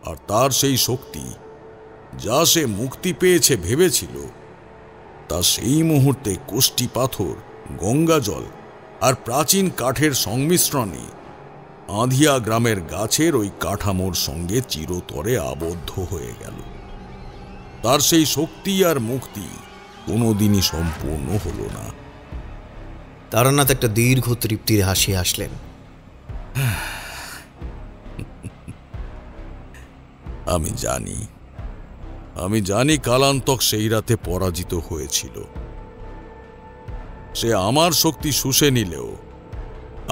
আর তার সেই শক্তি, যা সে মুক্তি পেয়েছে ভেবেছিল, তা সেই মুহূর্তে কোষ্টি পাথর, গঙ্গা জল আর প্রাচীন কাঠের সংমিশ্রণে আঁধিয়া গ্রামের গাছের ওই কাঠামোর সঙ্গে চিরতরে আবদ্ধ হয়ে গেল। তার সেই শক্তি আর মুক্তি কোনোদিনই সম্পূর্ণ হল না। তারানাথ একটা দীর্ঘ তৃপ্তির হাসি হাসলেন। আমি জানি কালান্তক সেই রাতে পরাজিত হয়েছিল। সে আমার শক্তি শুষে নিলেও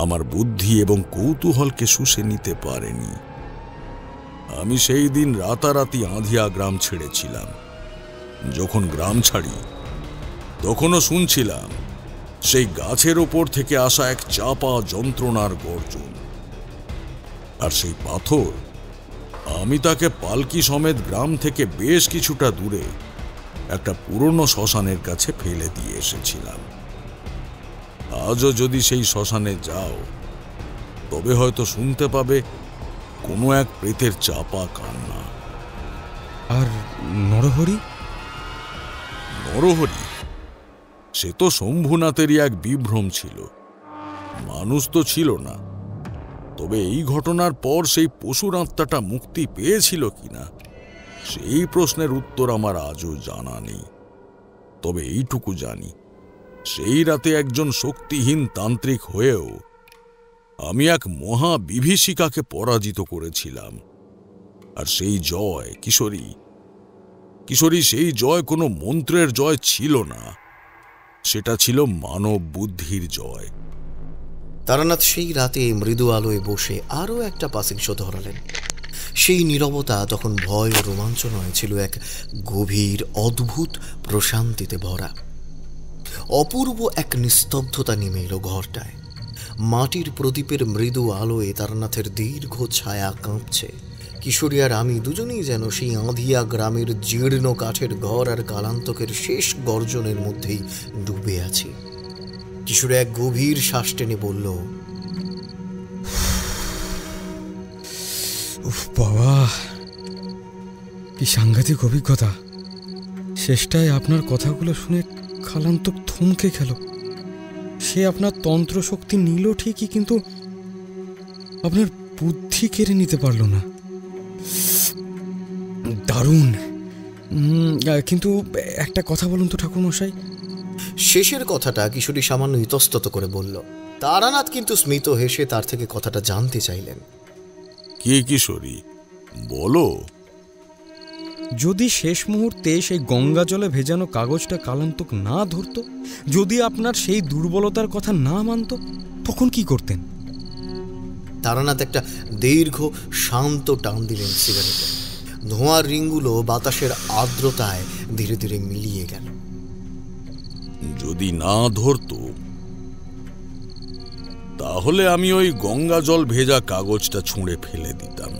আমার বুদ্ধি এবং কৌতূহলকে শুষে নিতে পারেনি। আমি সেই দিন রাতারাতি আঁধিয়া গ্রাম ছেড়েছিলাম। যখন গ্রাম ছাড়ি, তখনও শুনছিলাম সেই গাছের ওপর থেকে আসা এক চাপা যন্ত্রণার গর্জন। আর সেই পাথর আমি তাকে পালকি সমেত গ্রাম থেকে বেশ কিছুটা দূরে একটা পুরনো শ্মশানের কাছে ফেলে দিয়ে এসেছিলাম। আজও যদি সেই শ্মশানে যাও, তবে হয়তো শুনতে পাবে কোনো এক প্রেতের চাপা কান্না। আর নরহরি? নরহরি সে তো শম্ভুনাথেরই এক বিভ্রম ছিল, মানুষ তো ছিল না। তবে এই ঘটনার পর সেই পশুর আত্মাটা মুক্তি পেয়েছিল কিনা, সেই প্রশ্নের উত্তর আমার আজও জানা নেই। তবে এইটুকু জানি, সেই রাতে একজন শক্তিহীন তান্ত্রিক হয়েও আমি এক মহা বিভীষিকাকে পরাজিত করেছিলাম। আর সেই জয়, কিশোরী, সেই জয় কোনো মন্ত্রের জয় ছিল না, সেটা ছিল মানব বুদ্ধির জয়। তারানাথ সেই রাতে মৃদু আলোয় বসে আরও একটা পাসিং শো ধরালেন। সেই নীরবতা তখন ভয় ও রোমাঞ্চ নয়, ছিল এক গভীর অদ্ভুত প্রশান্তিতে ভরা। অপূর্ব এক নিস্তব্ধতা নেমে এলো ঘরটায়। মাটির প্রদীপের মৃদু আলোয় তারানাথের দীর্ঘ ছায়া কাঁপছে। কিশোরী আর আমি দুজনেই যেন সেই আঁধিয়া গ্রামের জীর্ণ কাঠের ঘর আর কালান্তকের শেষ গর্জনের মধ্যেই ডুবে আছি। কিশোরী এক গভীর শ্বাস টেনে বলল, উফ বাবা, কি সাংঘাতিক অভিজ্ঞতা! শেষটায় আপনার কথাগুলো শুনে কালান্তক থমকে গেল। সে আপনার তন্ত্র শক্তি নিল ঠিকই, কিন্তু আপনার বুদ্ধি কেড়ে নিতে পারল না। দারুণ! কিন্তু একটা কথা বলুন তো ঠাকুরমশাই। শেষের কথাটা কিশোরী সামান্য ইতস্তত করে বলল। তারানাথ কিন্তু স্মিত হেসে তার থেকে কথাটা জানতে চাইলেন। কে কিশোরী, বলো। যদি শেষ মুহূর্তে সেই গঙ্গা জলে ভেজানো কাগজটা কালান্তক না ধরত, যদি আপনার সেই দুর্বলতার কথা না মানত, তখন কি করতেন? তারানাথ একটা দীর্ঘ শান্ত টান দিলেন সিগারেটে। ধোঁয়ার রিংগুলো বাতাসের আর্দ্রতায় ধীরে ধীরে মিলিয়ে গেল। যদি না ধরত, তাহলে আমি ওই গঙ্গা জল ভেজা কাগজটা ছুঁড়ে ফেলে দিতাম।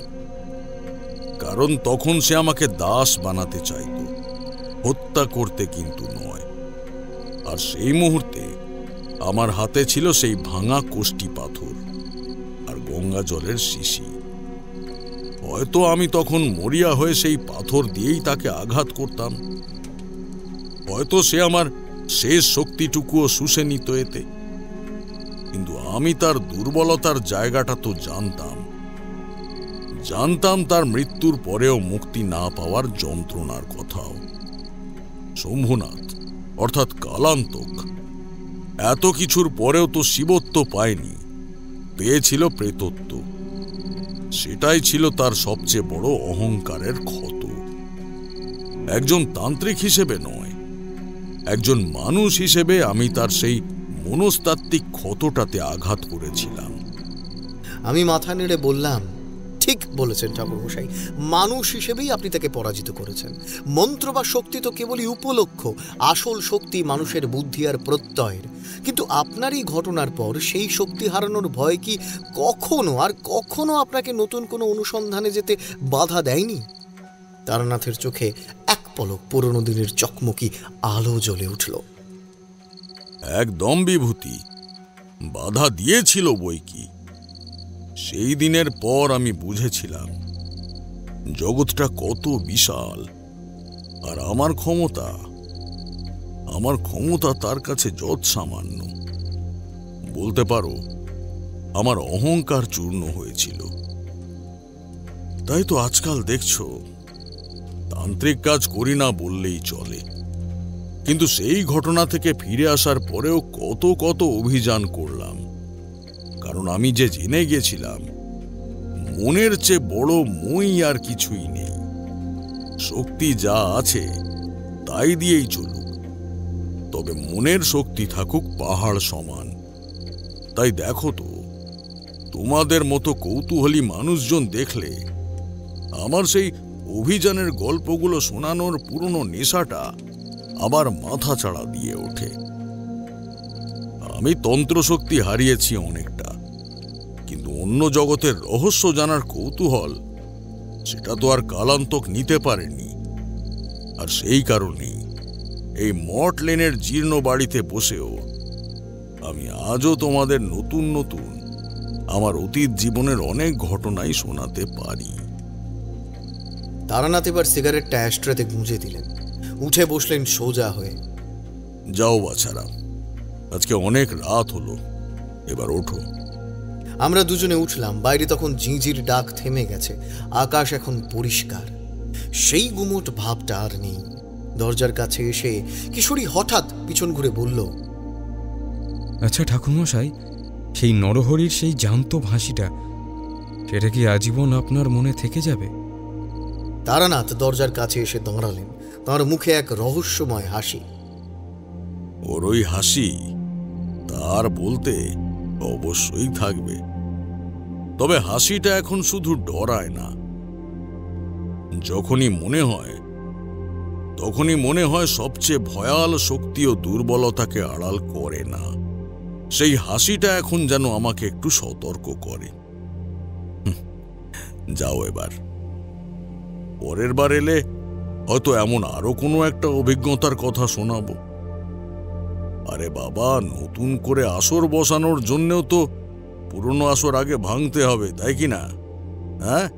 কারণ তখন সে আমাকে দাস বানাতে চাইত, হত্যা করতে কিন্তু নয়। আর সেই মুহূর্তে আমার হাতে ছিল সেই ভাঙা কোষ্টি পাথর আর গঙ্গা জলের শিশি। হয়তো আমি তখন মরিয়া হয়ে সেই পাথর দিয়েই তাকে আঘাত করতাম। হয়তো সে আমার শেষ শক্তিটুকুও শুষে নিত এতে। কিন্তু আমি তার দুর্বলতার জায়গাটা তো জানতাম। তার মৃত্যুর পরেও মুক্তি না পাওয়ার যন্ত্রণার কথাও। শম্ভুনাথ অর্থাৎ কালান্তক এত কিছুর পরেও তো শিবত্ব পায়নি, পেয়েছিল প্রেতত্ব। সেটাই ছিল তার সবচেয়ে বড় অহংকারের ক্ষত। একজন তান্ত্রিক হিসেবে নয়, একজন মানুষ হিসেবে আমি তার সেই মনস্তাত্ত্বিক ক্ষতটাতে আঘাত করেছিলাম। আমি মাথা নেড়ে বললাম, ঠিক বলেছেন ঠাকুরমশাই, মানুষ হিসেবেই আপনি তাকে পরাজিত করেছেন। মন্ত্র বা শক্তি তো কেবলই উপলক্ষ, আসল শক্তি মানুষের বুদ্ধি আর প্রত্যয়ের। কিন্তু আপনার এই ঘটনার পর সেই শক্তি হারানোর ভয় কি কখনো আর কখনো আপনাকে নতুন কোনো অনুসন্ধানে যেতে বাধা দেয়নি? তারানাথের চোখে এক পলক পুরনো দিনের চকমকি আলো জ্বলে উঠল। একদম বিভূতি, বাধা দিয়েছিল বই কি। সেই দিনের পর আমি বুঝেছিলাম জগৎটা কত বিশাল, আর আমার ক্ষমতা তার কাছে যৎ সামান্য। বলতে পারো আমার অহংকার চূর্ণ হয়েছিল। তাই তো আজকাল দেখছো তান্ত্রিক কাজ করি না বললেই চলে। কিন্তু সেই ঘটনা থেকে ফিরে আসার পরেও কত অভিযান করলাম। কারণ আমি যে জেনে গেছিলাম মনের চেয়ে বড় মই আর কিছুই নেই। শক্তি যা আছে তাই দিয়েই চলুক, তবে মনের শক্তি থাকুক পাহাড় সমান। তাই দেখো তো, তোমাদের মতো কৌতূহলী মানুষজন দেখলে আমার সেই অভিযানের গল্পগুলো শোনানোর পুরনো নেশাটা আবার মাথা চাড়া দিয়ে ওঠে। আমি তন্ত্রশক্তি হারিয়েছি অনেকটা, কিন্তু অন্য জগতের রহস্য জানার কৌতূহল সেটা তো আর কালান্তক নিতে পারেনি। আর সেই কারণেই এই মঠ লেনের জীর্ণ বাড়িতে বসেও আমি আজও তোমাদের নতুন আমার অতীত জীবনের অনেক ঘটনাই শোনাতে পারি। তারানাথ এবার সিগারেটটা অ্যাস্ট্রেতে গুঁজে দিলেন, উঠে বসলেন সোজা হয়ে। যাও বাছারা, আজকে অনেক রাত হলো, এবার ওঠো। আমরা দুজনে উঠলাম। বাইরে তখন ঝিঁঝির ডাক থেমে গেছে, আকাশ এখন পরিষ্কার। সেই গুমোট ভাবটা আর নেই। দরজার কাছে এসে কিশোরী হঠাৎ পিছন ঘুরে বলল, আচ্ছা ঠাকুরমশাই, সেই নরহরির সেই জ্যান্ত ভাসিটা, সেটা কি আজীবন আপনার মনে থেকে যাবে? তারানাথ দরজার কাছে এসে দাঁড়ালেন, তাঁর মুখে এক রহস্যময় হাসি। ওর ওই হাসি তার বলতে অবশ্যই থাকবে, তবে হাসিটা এখন শুধু ডরায় না। যখনই মনে হয় সবচেয়ে ভয়াল শক্তি ও দুর্বলতাকে আড়াল করে না, সেই হাসিটা এখন যেন আমাকে একটু সতর্ক করে। যাও, এবার পরের বার এলে হয়তো এমন আরো কোনো একটা অভিজ্ঞতার কথা শোনাবো। আরে বাবা, নতুন করে আসর বসানোর জন্যও তো পুরনো আসর আগে ভাঙতে হবে, তাই কি না? হ্যাঁ।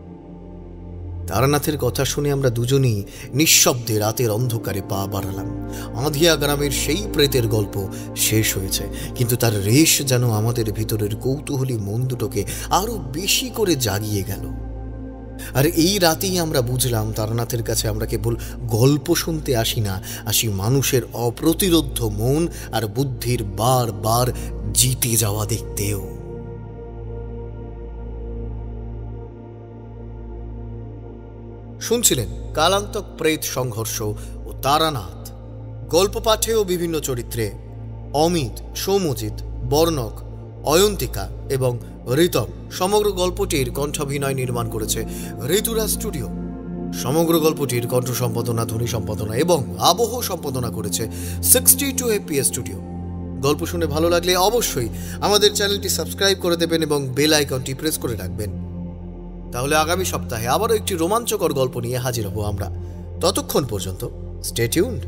তারানাথের কথা শুনে আমরা দুজনেই নিঃশব্দে রাতের অন্ধকারে পা বাড়ালাম। আঁধিয়া গ্রামের সেই প্রেতের গল্প শেষ হয়েছে, কিন্তু তার রেশ যেন আমাদের ভিতরের কৌতূহলী মন দুটোকে আরো বেশি করে জাগিয়ে গেল। আর এই রাতেই আমরা বুঝলাম তারানাথের কাছে আমরা কেবল গল্প শুনতে আসি না, আসি মানুষের অপ্রতিরোধ্য মন আর বুদ্ধির বারবার জিতে যাওয়া দেখতেও। শুনছিলেন কালান্তক প্রেত সংঘর্ষ ও তারানাথ। গল্প পাঠে ও বিভিন্ন চরিত্রে অমিত, সৌমজিৎ, বর্ণক, অয়ন্তিকা এবং ঋতম। সমগ্র গল্পটির কণ্ঠাভিনয় নির্মাণ করেছে ঋতুরাজ স্টুডিও। সমগ্র গল্পটির কণ্ঠ সম্পাদনা, ধ্বনি সম্পাদনা এবং আবহ সম্পাদনা করেছে 62 FPS স্টুডিও। গল্প শুনে ভালো লাগলে অবশ্যই আমাদের চ্যানেলটি সাবস্ক্রাইব করে দেবেন এবং বেল আইকনটি প্রেস করে রাখবেন। তাহলে আগামী সপ্তাহে আবারও একটি রোমাঞ্চকর গল্প নিয়ে হাজির হব আমরা। ততক্ষণ পর্যন্ত স্টে টিউনড।